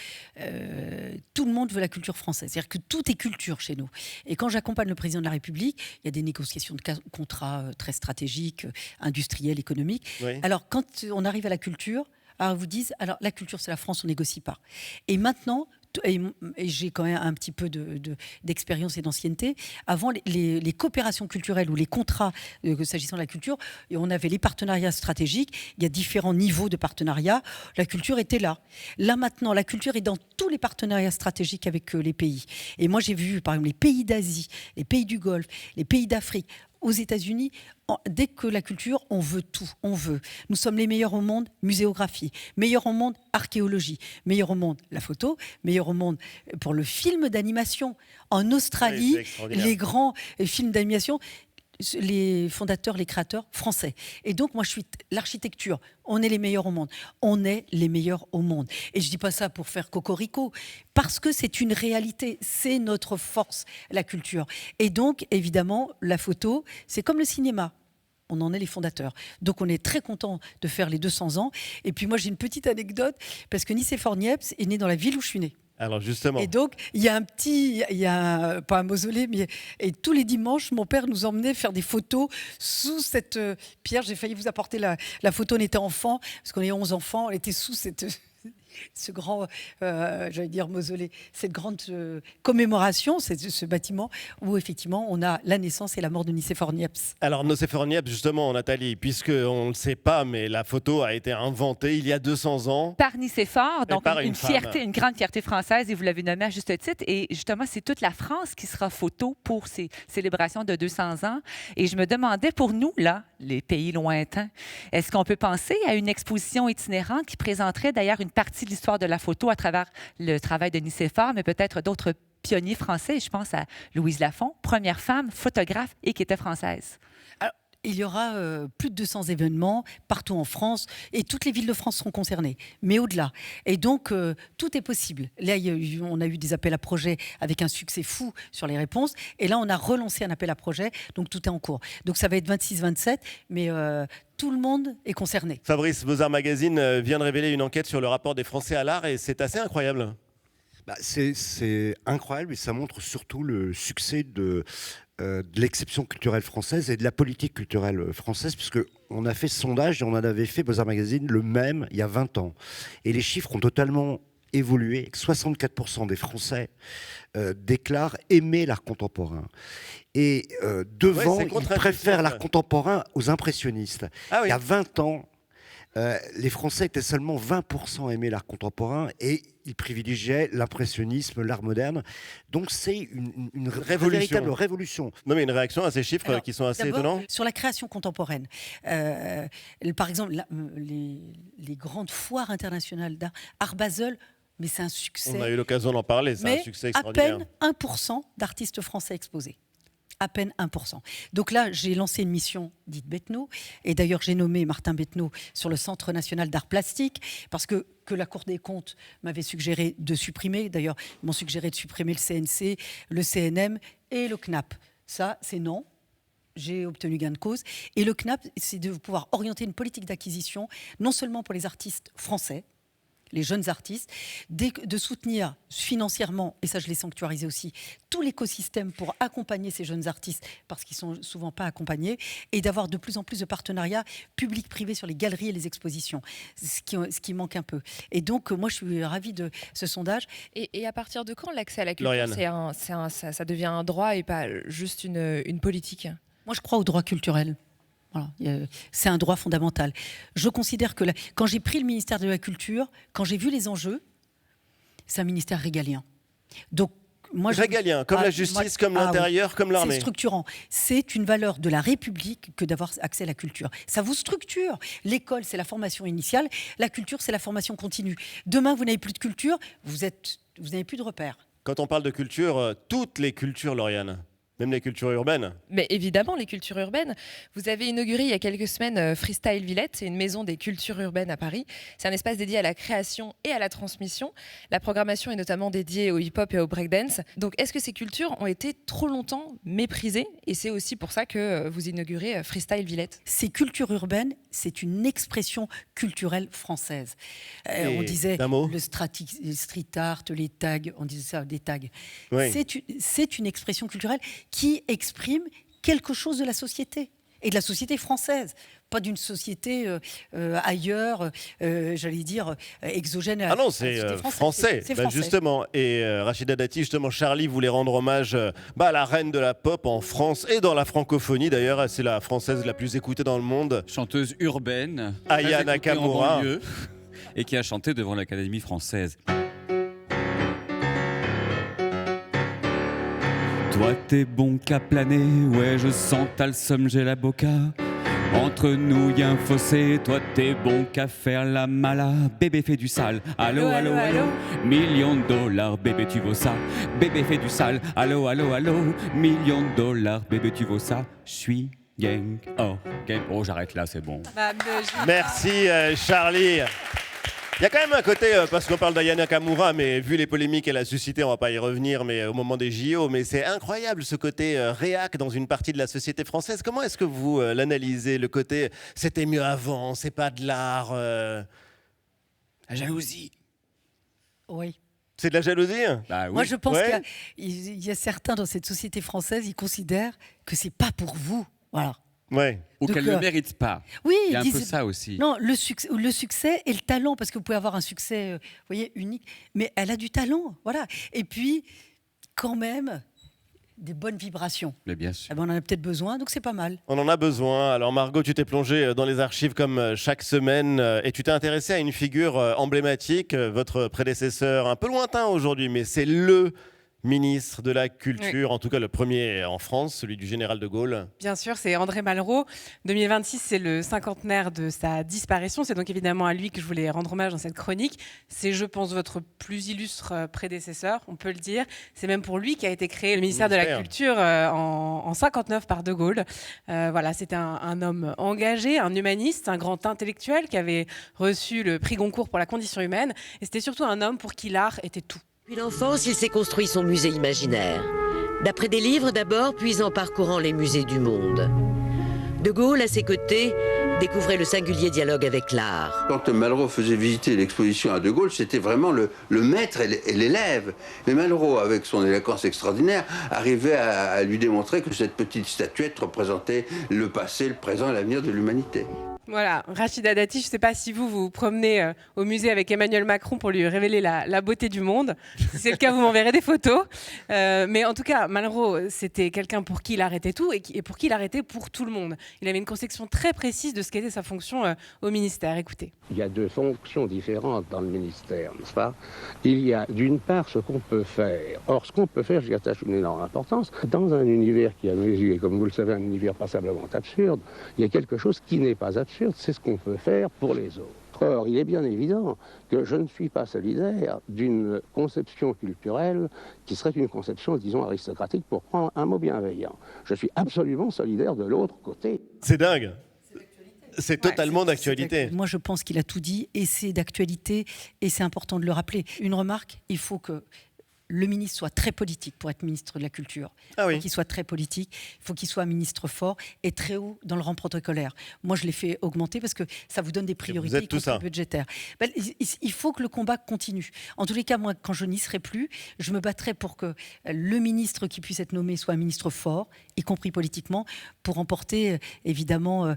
tout le monde veut la culture française. C'est-à-dire que tout est culture chez nous. Et quand j'accompagne le président de la République, il y a des négociations de contrats très stratégiques, industriels, économiques. Oui. Alors, quand on arrive à la culture, alors vous disent, alors la culture, c'est la France, on négocie pas. Et maintenant, et j'ai quand même un petit peu d'expérience et d'ancienneté. Avant, les coopérations culturelles ou les contrats s'agissant de la culture, et on avait les partenariats stratégiques. Il y a différents niveaux de partenariat. La culture était là. Là, maintenant, la culture est dans tous les partenariats stratégiques avec les pays. Et moi, j'ai vu, par exemple, les pays d'Asie, les pays du Golfe, les pays d'Afrique, aux États-Unis, dès que la culture, on veut tout, on veut. Nous sommes les meilleurs au monde, muséographie, meilleurs au monde, archéologie, meilleurs au monde, la photo, meilleurs au monde pour le film d'animation. En Australie, les grands films d'animation, les fondateurs, les créateurs français. Et donc, moi, je suis l'architecture. On est les meilleurs au monde. On est les meilleurs au monde. Et je dis pas ça pour faire cocorico, parce que c'est une réalité. C'est notre force, la culture. Et donc, évidemment, la photo, c'est comme le cinéma. On en est les fondateurs. Donc, on est très content de faire les 200 ans. Et puis, moi, j'ai une petite anecdote, parce que Nicéphore Niepce est né dans la ville où je suis née. Alors justement. Et donc, il y a pas un mausolée, mais et tous les dimanches, mon père nous emmenait faire des photos sous cette pierre. J'ai failli vous apporter la photo, on était enfant, parce qu'on est 11 enfants, on était sous cette... ce grand, j'allais dire mausolée, cette grande commémoration, ce bâtiment où effectivement on a la naissance et la mort de Nicéphore Niepce. Alors Nicéphore Niepce, justement, Nathalie, puisque on ne le sait pas, mais la photo a été inventée il y a 200 ans. Par Nicéphore, donc par une une fierté, femme. une grande fierté française, et vous l'avez nommé à juste titre. Et justement, c'est toute la France qui sera photo pour ces célébrations de 200 ans. Et je me demandais, pour nous, là, les pays lointains, est-ce qu'on peut penser à une exposition itinérante qui présenterait d'ailleurs une partie de l'histoire de la photo à travers le travail de Nicéphore, mais peut-être d'autres pionniers français? Je pense à Louise Lafont, première femme photographe et qui était française. Il y aura plus de 200 événements partout en France et toutes les villes de France seront concernées, mais au-delà. Et donc, tout est possible. Là, on a eu des appels à projets avec un succès fou sur les réponses. Et là, on a relancé un appel à projets, donc tout est en cours. Donc, ça va être 26-27, mais tout le monde est concerné. Fabrice, Beaux-Arts Magazine vient de révéler une enquête sur le rapport des Français à l'art et c'est assez incroyable. C'est incroyable et ça montre surtout le succès de l'exception culturelle française et de la politique culturelle française, puisque on a fait ce sondage et on en avait fait Beaux-Arts Magazine le même il y a 20 ans. Et les chiffres ont totalement évolué. 64% des Français déclarent aimer l'art contemporain. Et devant, ils préfèrent l'art contemporain aux impressionnistes. Ah oui. Il y a 20 ans, les Français étaient seulement 20% aimer l'art contemporain et ils privilégiaient l'impressionnisme, l'art moderne. Donc c'est une véritable révolution. Non mais une réaction à ces chiffres qui sont assez étonnants. Sur la création contemporaine, par exemple, les grandes foires internationales d'art, Art Basel, mais c'est un succès. On a eu l'occasion d'en parler, c'est un succès extraordinaire. À peine 1% d'artistes français exposés. À peine 1%. Donc là, j'ai lancé une mission dite Bettenot. Et d'ailleurs, j'ai nommé Martin Bettenot sur le Centre national d'art plastique parce que la Cour des comptes m'avait suggéré de supprimer. D'ailleurs, ils m'ont suggéré de supprimer le CNC, le CNM et le CNAP. Ça, c'est non. J'ai obtenu gain de cause. Et le CNAP, c'est de pouvoir orienter une politique d'acquisition, non seulement pour les artistes français, les jeunes artistes, de soutenir financièrement, et ça je l'ai sanctuarisé aussi, tout l'écosystème pour accompagner ces jeunes artistes, parce qu'ils ne sont souvent pas accompagnés, et d'avoir de plus en plus de partenariats publics-privés sur les galeries et les expositions, ce qui manque un peu. Et donc, moi, je suis ravie de ce sondage. Et à partir de quand l'accès à la culture, ça devient un droit et pas juste une politique? Moi, je crois au droit culturel. Voilà, c'est un droit fondamental. Je considère que quand j'ai pris le ministère de la Culture, quand j'ai vu les enjeux, c'est un ministère régalien. Donc, régalien, comme la justice, comme l'intérieur, comme l'armée. C'est structurant. C'est une valeur de la République que d'avoir accès à la culture. Ça vous structure. L'école, c'est la formation initiale. La culture, c'est la formation continue. Demain, vous n'avez plus de culture, vous n'avez plus de repères. Quand on parle de culture, toutes les cultures, Lauriane. Même les cultures urbaines. Mais évidemment, les cultures urbaines. Vous avez inauguré il y a quelques semaines Freestyle Villette, c'est une maison des cultures urbaines à Paris. C'est un espace dédié à la création et à la transmission. La programmation est notamment dédiée au hip-hop et au breakdance. Donc, est-ce que ces cultures ont été trop longtemps méprisées? Et c'est aussi pour ça que vous inaugurez Freestyle Villette. Ces cultures urbaines, c'est une expression culturelle française. On disait le street art, les tags, on disait ça, des tags. Oui. C'est une expression culturelle qui exprime quelque chose de la société, et de la société française, pas d'une société ailleurs, j'allais dire, exogène. Ah non, c'est français, c'est français. Justement. Et Rachida Dati, justement, Charlie voulait rendre hommage à la reine de la pop en France et dans la francophonie. D'ailleurs, c'est la française la plus écoutée dans le monde. Chanteuse urbaine, Aya Nakamura, et qui a chanté devant l'Académie française. Toi t'es bon qu'à planer, ouais je sens t'as le somme, j'ai la boca. Entre nous y a un fossé, toi t'es bon qu'à faire la mala. Bébé fait du sale, allô, allô, allô. Millions de dollars, bébé tu vaux ça. Bébé fait du sale, allô, allô, allô. Millions de dollars, bébé tu vaux ça. J'suis gang, oh, gang. Oh j'arrête là, c'est bon. Merci Charlie. Il y a quand même un côté, parce qu'on parle d'Aya Nakamura, mais vu les polémiques qu'elle a suscitées, on ne va pas y revenir, mais au moment des JO, mais c'est incroyable ce côté réac dans une partie de la société française. Comment est-ce que vous l'analysez, le côté « c'était mieux avant, c'est pas de l'art La jalousie. Oui. C'est de la jalousie? Bah oui. Moi, je pense qu'il y a certains dans cette société française, ils considèrent que c'est pas pour vous. Voilà. Ouais. Ou Donc, qu'elle ne le mérite pas. Oui, Il y a un peu disait- ça aussi. Non, le succès et le talent, parce que vous pouvez avoir un succès, vous voyez, unique, mais elle a du talent, voilà. Et puis, quand même, des bonnes vibrations. Mais bien sûr. Eh ben, on en a peut-être besoin, donc c'est pas mal. On en a besoin. Alors Margot, tu t'es plongée dans les archives comme chaque semaine et tu t'es intéressée à une figure emblématique, votre prédécesseur, un peu lointain aujourd'hui, mais c'est le ministre de la Culture, en tout cas le premier en France, celui du général de Gaulle. Bien sûr, c'est André Malraux. 2026, c'est le cinquantenaire de sa disparition. C'est donc évidemment à lui que je voulais rendre hommage dans cette chronique. C'est, je pense, votre plus illustre prédécesseur, on peut le dire. C'est même pour lui qu'a été créé le ministère de la Culture en 59 par de Gaulle. Voilà, c'était un homme engagé, un humaniste, un grand intellectuel qui avait reçu le prix Goncourt pour la condition humaine. Et c'était surtout un homme pour qui l'art était tout. Depuis l'enfance, il s'est construit son musée imaginaire. D'après des livres d'abord, puis en parcourant les musées du monde. De Gaulle, à ses côtés, découvrait le singulier dialogue avec l'art. Quand Malraux faisait visiter l'exposition à De Gaulle, c'était vraiment le maître et l'élève. Mais Malraux, avec son éloquence extraordinaire, arrivait à lui démontrer que cette petite statuette représentait le passé, le présent et l'avenir de l'humanité. Voilà, Rachida Dati, je ne sais pas si vous promenez au musée avec Emmanuel Macron pour lui révéler la beauté du monde. Si c'est le cas, vous m'enverrez des photos. Mais en tout cas, Malraux, c'était quelqu'un pour qui il arrêtait tout et pour qui il arrêtait pour tout le monde. Il avait une conception très précise de ce qu'était sa fonction au ministère. Écoutez. Il y a deux fonctions différentes dans le ministère, n'est-ce pas? Il y a d'une part ce qu'on peut faire. Or, ce qu'on peut faire, j'y attache une énorme importance. Dans un univers qui, à mes yeux, est, comme vous le savez, un univers passablement absurde, il y a quelque chose qui n'est pas absurde. C'est ce qu'on peut faire pour les autres. Or, il est bien évident que je ne suis pas solidaire d'une conception culturelle qui serait une conception, disons, aristocratique, pour prendre un mot bienveillant. Je suis absolument solidaire de l'autre côté. C'est dingue. C'est totalement d'actualité. Moi, je pense qu'il a tout dit, et c'est d'actualité, et c'est important de le rappeler. Une remarque, il faut que le ministre soit très politique pour être ministre de la Culture. Ah oui. Il faut qu'il soit très politique, il faut qu'il soit un ministre fort et très haut dans le rang protocolaire. Moi, je l'ai fait augmenter parce que ça vous donne des priorités budgétaires. Ben, il faut que le combat continue. En tous les cas, moi, quand je n'y serai plus, je me battrai pour que le ministre qui puisse être nommé soit un ministre fort, y compris politiquement, pour emporter évidemment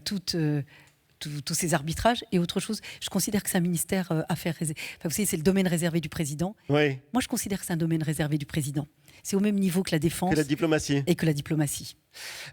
tous ces arbitrages et autre chose. Je considère que c'est un ministère affaires réservées. Enfin, vous savez, c'est le domaine réservé du président. Oui. Moi, je considère que c'est un domaine réservé du président. C'est au même niveau que la défense. Que la diplomatie. Et que la diplomatie.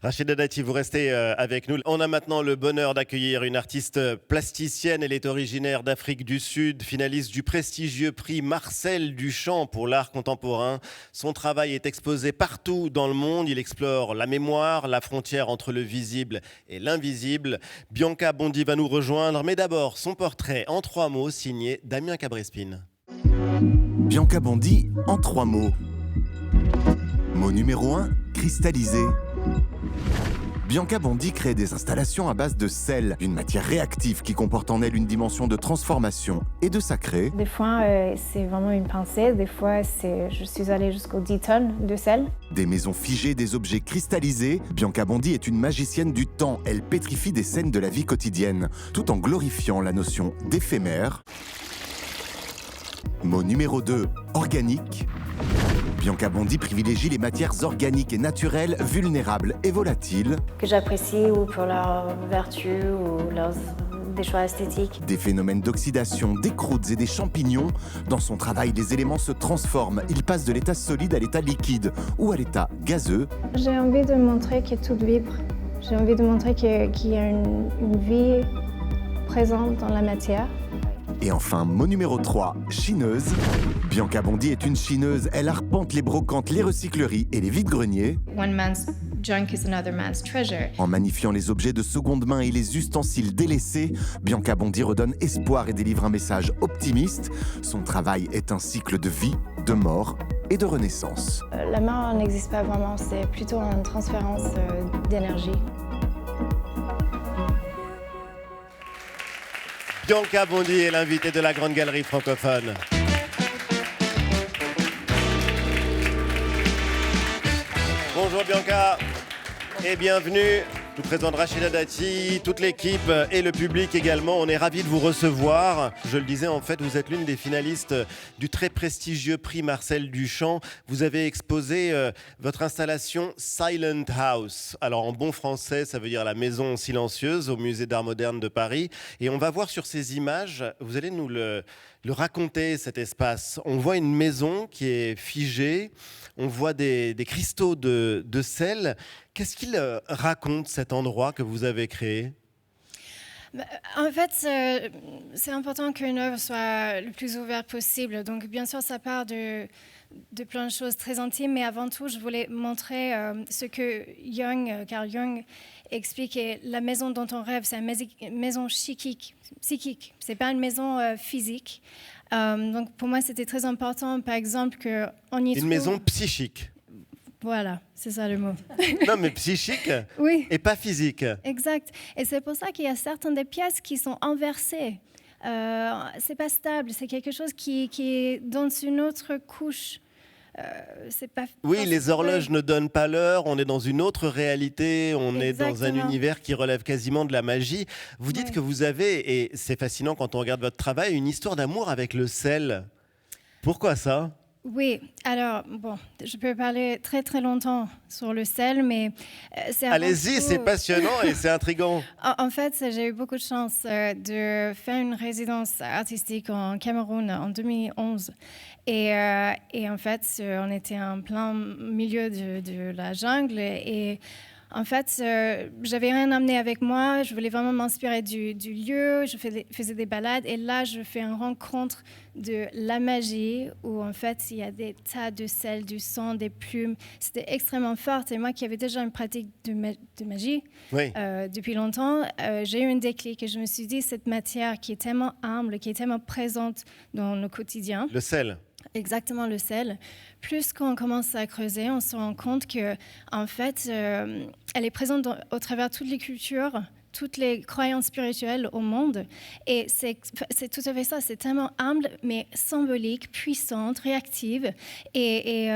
Rachida Dati, vous restez avec nous. On a maintenant le bonheur d'accueillir une artiste plasticienne. Elle est originaire d'Afrique du Sud, finaliste du prestigieux prix Marcel Duchamp pour l'art contemporain. Son travail est exposé partout dans le monde. Il explore la mémoire, la frontière entre le visible et l'invisible. Bianca Bondy va nous rejoindre, mais d'abord son portrait en 3 mots signé Damien Cabrespine. Bianca Bondy en 3 mots. Mot numéro 1, cristallisé. Bianca Bondy crée des installations à base de sel, une matière réactive qui comporte en elle une dimension de transformation et de sacré. Des fois, c'est vraiment une pensée. Des fois, je suis allée jusqu'aux 10 tonnes de sel. Des maisons figées, des objets cristallisés. Bianca Bondy est une magicienne du temps. Elle pétrifie des scènes de la vie quotidienne, tout en glorifiant la notion d'éphémère. Mot numéro 2, organique. Bianca Bondy privilégie les matières organiques et naturelles, vulnérables et volatiles. Que j'apprécie ou pour leur vertu ou des choix esthétiques. Des phénomènes d'oxydation, des croûtes et des champignons. Dans son travail, les éléments se transforment. Ils passent de l'état solide à l'état liquide ou à l'état gazeux. J'ai envie de montrer que tout vibre. J'ai envie de montrer qu'il y a une vie présente dans la matière. Et enfin, mot numéro 3, chineuse. Bianca Bondy est une chineuse. Elle arpente les brocantes, les recycleries et les vides-greniers. One man's junk is another man's treasure. En magnifiant les objets de seconde main et les ustensiles délaissés, Bianca Bondy redonne espoir et délivre un message optimiste. Son travail est un cycle de vie, de mort et de renaissance. La mort n'existe pas vraiment, c'est plutôt une transférence d'énergie. Bianca Bondy est l'invitée de la Grande Galerie francophone. Bonjour Bianca et bienvenue Je vous présente Rachida Dati, toute l'équipe et le public également. On est ravis de vous recevoir. Je le disais, en fait, vous êtes l'une des finalistes du très prestigieux prix Marcel Duchamp. Vous avez exposé votre installation Silent House. Alors, en bon français, ça veut dire la maison silencieuse au Musée d'Art Moderne de Paris. Et on va voir sur ces images, vous allez nous le raconter, cet espace. On voit une maison qui est figée. On voit des cristaux de sel. Qu'est-ce qu'il raconte, cet endroit que vous avez créé ? En fait, c'est important qu'une œuvre soit le plus ouverte possible. Donc, bien sûr, ça part de plein de choses très intimes, mais avant tout, je voulais montrer ce que Carl Jung expliquait. La maison dont on rêve, c'est une maison psychique. C'est pas une maison physique. Donc, pour moi, c'était très important, par exemple, qu'on y trouve... Une maison psychique. Voilà, c'est ça le mot. Non, mais psychique oui. Et pas physique. Exact. Et c'est pour ça qu'il y a certaines des pièces qui sont inversées. C'est pas stable, c'est quelque chose qui est dans une autre couche. C'est pas. Oui, les horloges ne donnent pas l'heure, on est dans une autre réalité, on est dans un univers qui relève quasiment de la magie. Vous dites que vous avez, et c'est fascinant quand on regarde votre travail, une histoire d'amour avec le sel. Pourquoi ça ? Oui, alors, bon, je peux parler très très longtemps sur le sel, mais c'est... Allez-y, c'est passionnant et c'est intriguant. En fait, j'ai eu beaucoup de chance de faire une résidence artistique en Cameroun en 2011. Et en fait, on était en plein milieu de la jungle et... En fait, j'avais rien amené avec moi. Je voulais vraiment m'inspirer du lieu. Je faisais des balades. Et là, je fais une rencontre de la magie où, en fait, il y a des tas de sel, du sang, des plumes. C'était extrêmement fort. Et moi qui avais déjà une pratique de magie depuis longtemps, j'ai eu un déclic. Et je me suis dit, cette matière qui est tellement humble, qui est tellement présente dans nos quotidiens. Le sel. Exactement, le sel. Plus qu'on commence à creuser, on se rend compte que, en fait, elle est présente au travers de toutes les cultures, toutes les croyances spirituelles au monde. Et c'est tout à fait ça. C'est tellement humble, mais symbolique, puissante, réactive. Et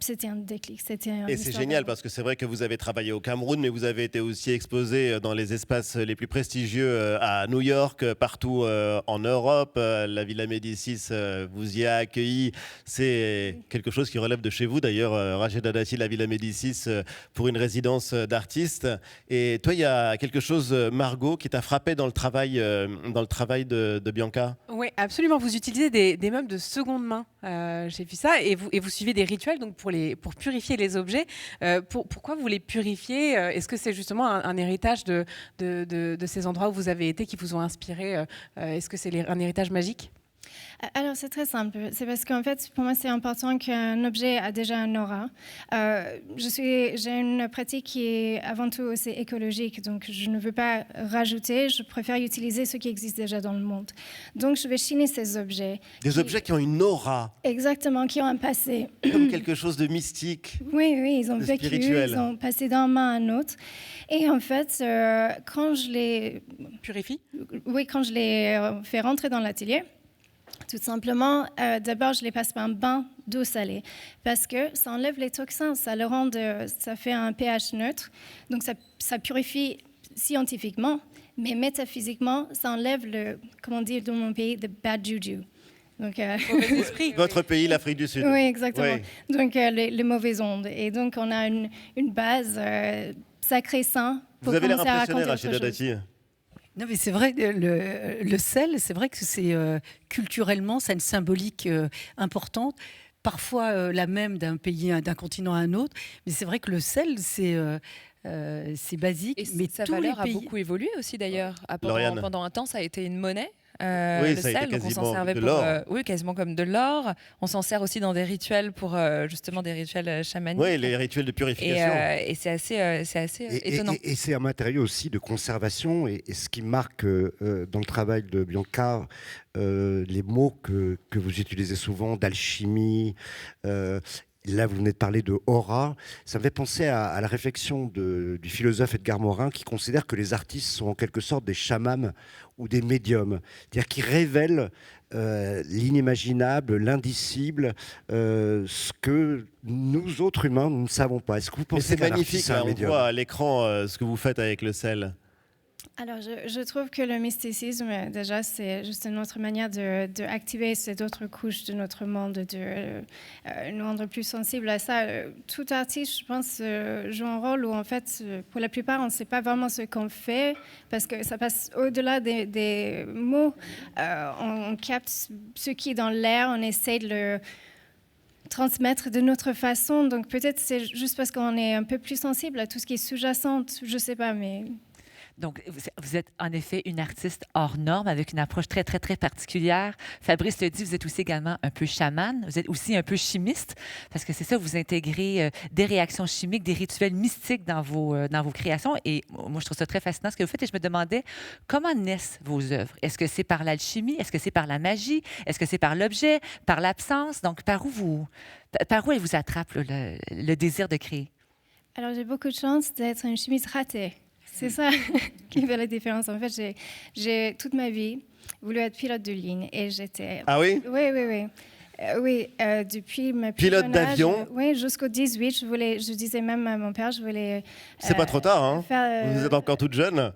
c'était un déclic. Et c'est génial parce que c'est vrai que vous avez travaillé au Cameroun, mais vous avez été aussi exposé dans les espaces les plus prestigieux à New York, partout en Europe. La Villa Médicis vous y a accueilli. C'est quelque chose qui relève de chez vous. D'ailleurs, Rachida Dati, la Villa Médicis, pour une résidence d'artiste. Et toi, il y a quelque chose, Margot, qui t'a frappé dans le travail de Bianca ? Oui, absolument. Vous utilisez des meubles de seconde main. J'ai vu ça. Et vous suivez des rituels donc pour purifier les objets. Pourquoi vous les purifiez ? Est-ce que c'est justement un héritage de ces endroits où vous avez été qui vous ont inspiré ? Est-ce que c'est un héritage magique ? Alors, c'est très simple. C'est parce qu'en fait, pour moi, c'est important qu'un objet a déjà un aura. J'ai une pratique qui est avant tout aussi écologique, donc je ne veux pas rajouter, je préfère utiliser ce qui existe déjà dans le monde. Donc, je vais chiner ces objets. Des objets qui ont une aura. Exactement, qui ont un passé. Comme quelque chose de mystique. Oui, ils ont vécu, spirituel. Ils ont passé d'un main à un autre. Et en fait, quand je les... Purifie ? Oui, quand je les fais rentrer dans l'atelier, tout simplement, d'abord, je les passe par un bain d'eau salée parce que ça enlève les toxins, ça fait un pH neutre, donc ça purifie scientifiquement, mais métaphysiquement, ça enlève comment on dit dans mon pays, the bad juju. Donc, Votre pays, l'Afrique du Sud. Oui, exactement. Oui. Donc, les mauvaises ondes. Et donc, on a une base sacrée, sain. Vous avez l'air impressionné, Rachida Dati. Non, mais c'est vrai, le sel, c'est vrai que c'est culturellement, ça a une symbolique importante, parfois la même d'un pays, d'un continent à un autre. Mais c'est vrai que le sel, c'est basique. Et mais sa tous valeur les pays... a beaucoup évolué aussi d'ailleurs. Pendant un temps, ça a été une monnaie. Oui, le ça a sel, été donc on s'en quasiment servait de pour, l'or. oui, quasiment comme de l'or. On s'en sert aussi dans des rituels pour justement des rituels chamaniques. Oui, les rituels de purification. Et c'est assez étonnant. Et c'est un matériau aussi de conservation. Et ce qui marque dans le travail de Bianca, les mots que vous utilisez souvent d'alchimie. Là, vous venez de parler de aura. Ça me fait penser à la réflexion du philosophe Edgar Morin, qui considère que les artistes sont en quelque sorte des chamans ou des médiums, c'est-à-dire qui révèlent l'inimaginable, l'indicible, ce que nous autres humains, nous ne savons pas. Est-ce que vous Mais pensez c'est qu'un magnifique, artiste est là, un on médium? voit à l'écran ce que vous faites avec le sel. Alors, je trouve que le mysticisme, déjà, c'est juste une autre manière d'activer ces autres couches de notre monde, de nous rendre plus sensibles à ça. Tout artiste, je pense, joue un rôle où, en fait, pour la plupart, on ne sait pas vraiment ce qu'on fait, parce que ça passe au-delà des mots. On capte ce qui est dans l'air, on essaie de le transmettre de notre façon. Donc, peut-être c'est juste parce qu'on est un peu plus sensible à tout ce qui est sous-jacent, je ne sais pas, mais... Donc, vous êtes en effet une artiste hors norme avec une approche très, très, très particulière. Fabrice le dit, vous êtes aussi également un peu chaman. Vous êtes aussi un peu chimiste parce que c'est ça, vous intégrez des réactions chimiques, des rituels mystiques dans vos créations. Et moi, je trouve ça très fascinant ce que vous faites. Et je me demandais, comment naissent vos œuvres? Est-ce que c'est par l'alchimie? Est-ce que c'est par la magie? Est-ce que c'est par l'objet? Par l'absence? Donc, par où elle vous attrape le désir de créer? Alors, j'ai beaucoup de chance d'être une chimiste ratée. C'est ça qui fait la différence. En fait, j'ai toute ma vie voulu être pilote de ligne et j'étais... Ah oui? Oui, depuis ma plus Pilote jeune âge, d'avion? Oui, jusqu'au 18, je disais même à mon père, je voulais... C'est pas trop tard, hein? Vous êtes encore toute jeune?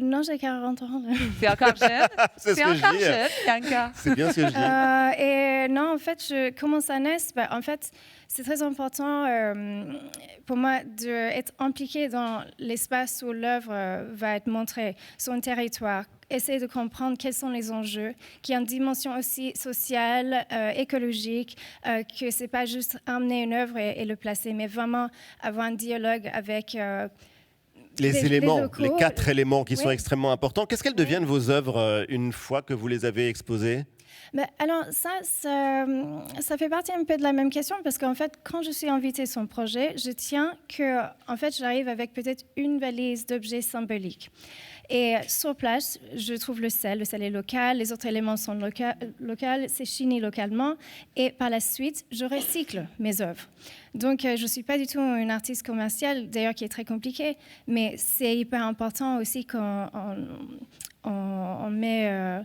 Non, j'ai 40 ans. C'est encore jeune. C'est ce que je dis. Jeune, Bianca. C'est bien ce que je dis. Et non, en fait, comment ça naît? En fait, c'est très important pour moi d'être impliquée dans l'espace où l'œuvre va être montrée, son territoire. Essayer de comprendre quels sont les enjeux, qu'il y a une dimension aussi sociale, écologique, que c'est pas juste amener une œuvre et le placer, mais vraiment avoir un dialogue avec... les éléments, locaux. les 4 éléments qui sont Oui. extrêmement importants. Qu'est-ce qu'elles deviennent vos œuvres une fois que vous les avez exposées? Alors ça fait partie un peu de la même question parce qu'en fait, quand je suis invitée sur un projet, je tiens que, en fait, j'arrive avec peut-être une valise d'objets symboliques. Et sur place, je trouve le sel est local, les autres éléments sont locaux, c'est chini localement. Et par la suite, je recycle mes œuvres. Donc, je ne suis pas du tout une artiste commerciale, d'ailleurs, qui est très compliquée, mais c'est hyper important aussi qu'on met...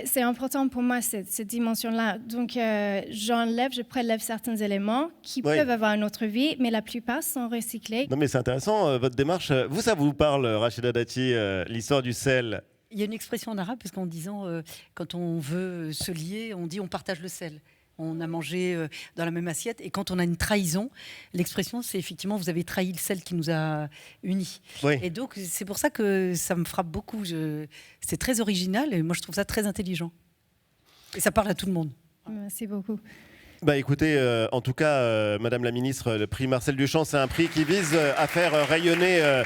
c'est important pour moi, cette dimension-là. Donc, je prélève certains éléments qui peuvent avoir une autre vie, mais la plupart sont recyclés. Non, mais c'est intéressant, votre démarche. Vous, ça vous parle, Rachida Dati, l'histoire du sel? Il y a une expression en arabe, parce qu'en disant, quand on veut se lier, on dit on partage le sel. On a mangé dans la même assiette. Et quand on a une trahison, l'expression, c'est effectivement, vous avez trahi le sel qui nous a unis. Oui. Et donc, c'est pour ça que ça me frappe beaucoup. C'est très original et moi, je trouve ça très intelligent. Et ça parle à tout le monde. Merci beaucoup. Écoutez, en tout cas, Madame la Ministre, le prix Marcel Duchamp, c'est un prix qui vise à faire rayonner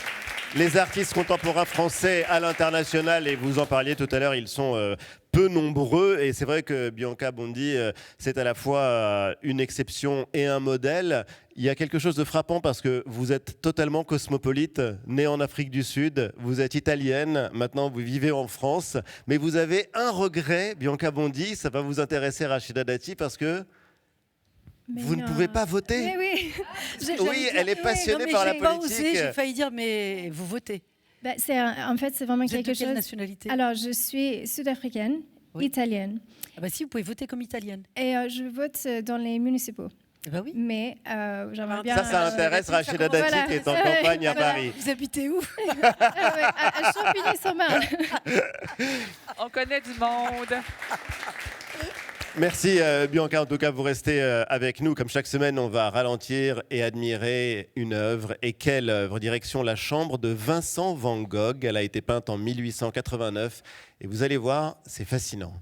les artistes contemporains français à l'international. Et vous en parliez tout à l'heure, ils sont peu nombreux. Et c'est vrai que Bianca Bondi, c'est à la fois une exception et un modèle. Il y a quelque chose de frappant parce que vous êtes totalement cosmopolite, née en Afrique du Sud, vous êtes italienne, maintenant vous vivez en France. Mais vous avez un regret, Bianca Bondi, ça va vous intéresser, Rachida Dati, parce que... Vous ne pouvez pas voter? Mais oui. Oui, elle est passionnée par la politique. J'ai failli dire, mais vous votez. En fait, c'est vraiment Vous êtes quelque de quelle chose... nationalité? Alors, je suis sud-africaine, italienne. Si, vous pouvez voter comme italienne. Et je vote dans les municipaux. Oui. Mais j'aimerais bien... Ça intéresse Rachida Dati qui est en campagne à Paris. Vous habitez où? À Champigny-sur-Marne. On connaît du monde. Merci Bianca, en tout cas vous restez avec nous. Comme chaque semaine, on va ralentir et admirer une œuvre. Et quelle œuvre? Direction la chambre de Vincent Van Gogh. Elle a été peinte en 1889. Et vous allez voir, c'est fascinant.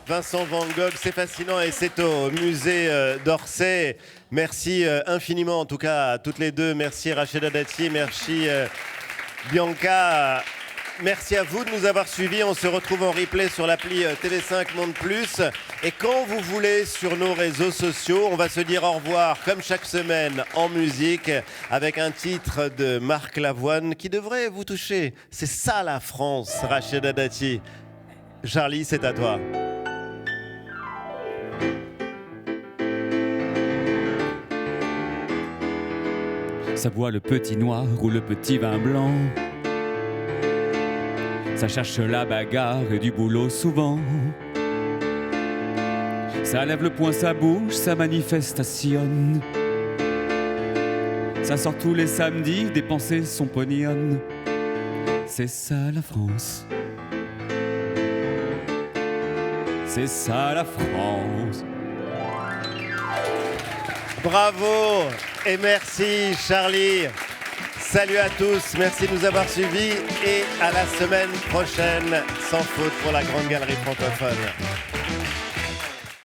Vincent Van Gogh, c'est fascinant et c'est au musée d'Orsay. Merci infiniment en tout cas à toutes les deux. Merci Racheda Dati, merci Bianca. Merci à vous de nous avoir suivis. On se retrouve en replay sur l'appli TV5 Monde Plus. Et quand vous voulez sur nos réseaux sociaux, on va se dire au revoir comme chaque semaine en musique avec un titre de Marc Lavoine qui devrait vous toucher. C'est ça la France, Racheda Dati. Charlie, c'est à toi. Ça boit le petit noir ou le petit vin blanc. Ça cherche la bagarre et du boulot souvent. Ça lève le poing, ça bouge, ça manifestation. Ça sort tous les samedis, dépenser son pognon. C'est ça la France. C'est ça la France. Bravo et merci Charlie. Salut à tous, merci de nous avoir suivis et à la semaine prochaine, sans faute pour la Grande Galerie francophone.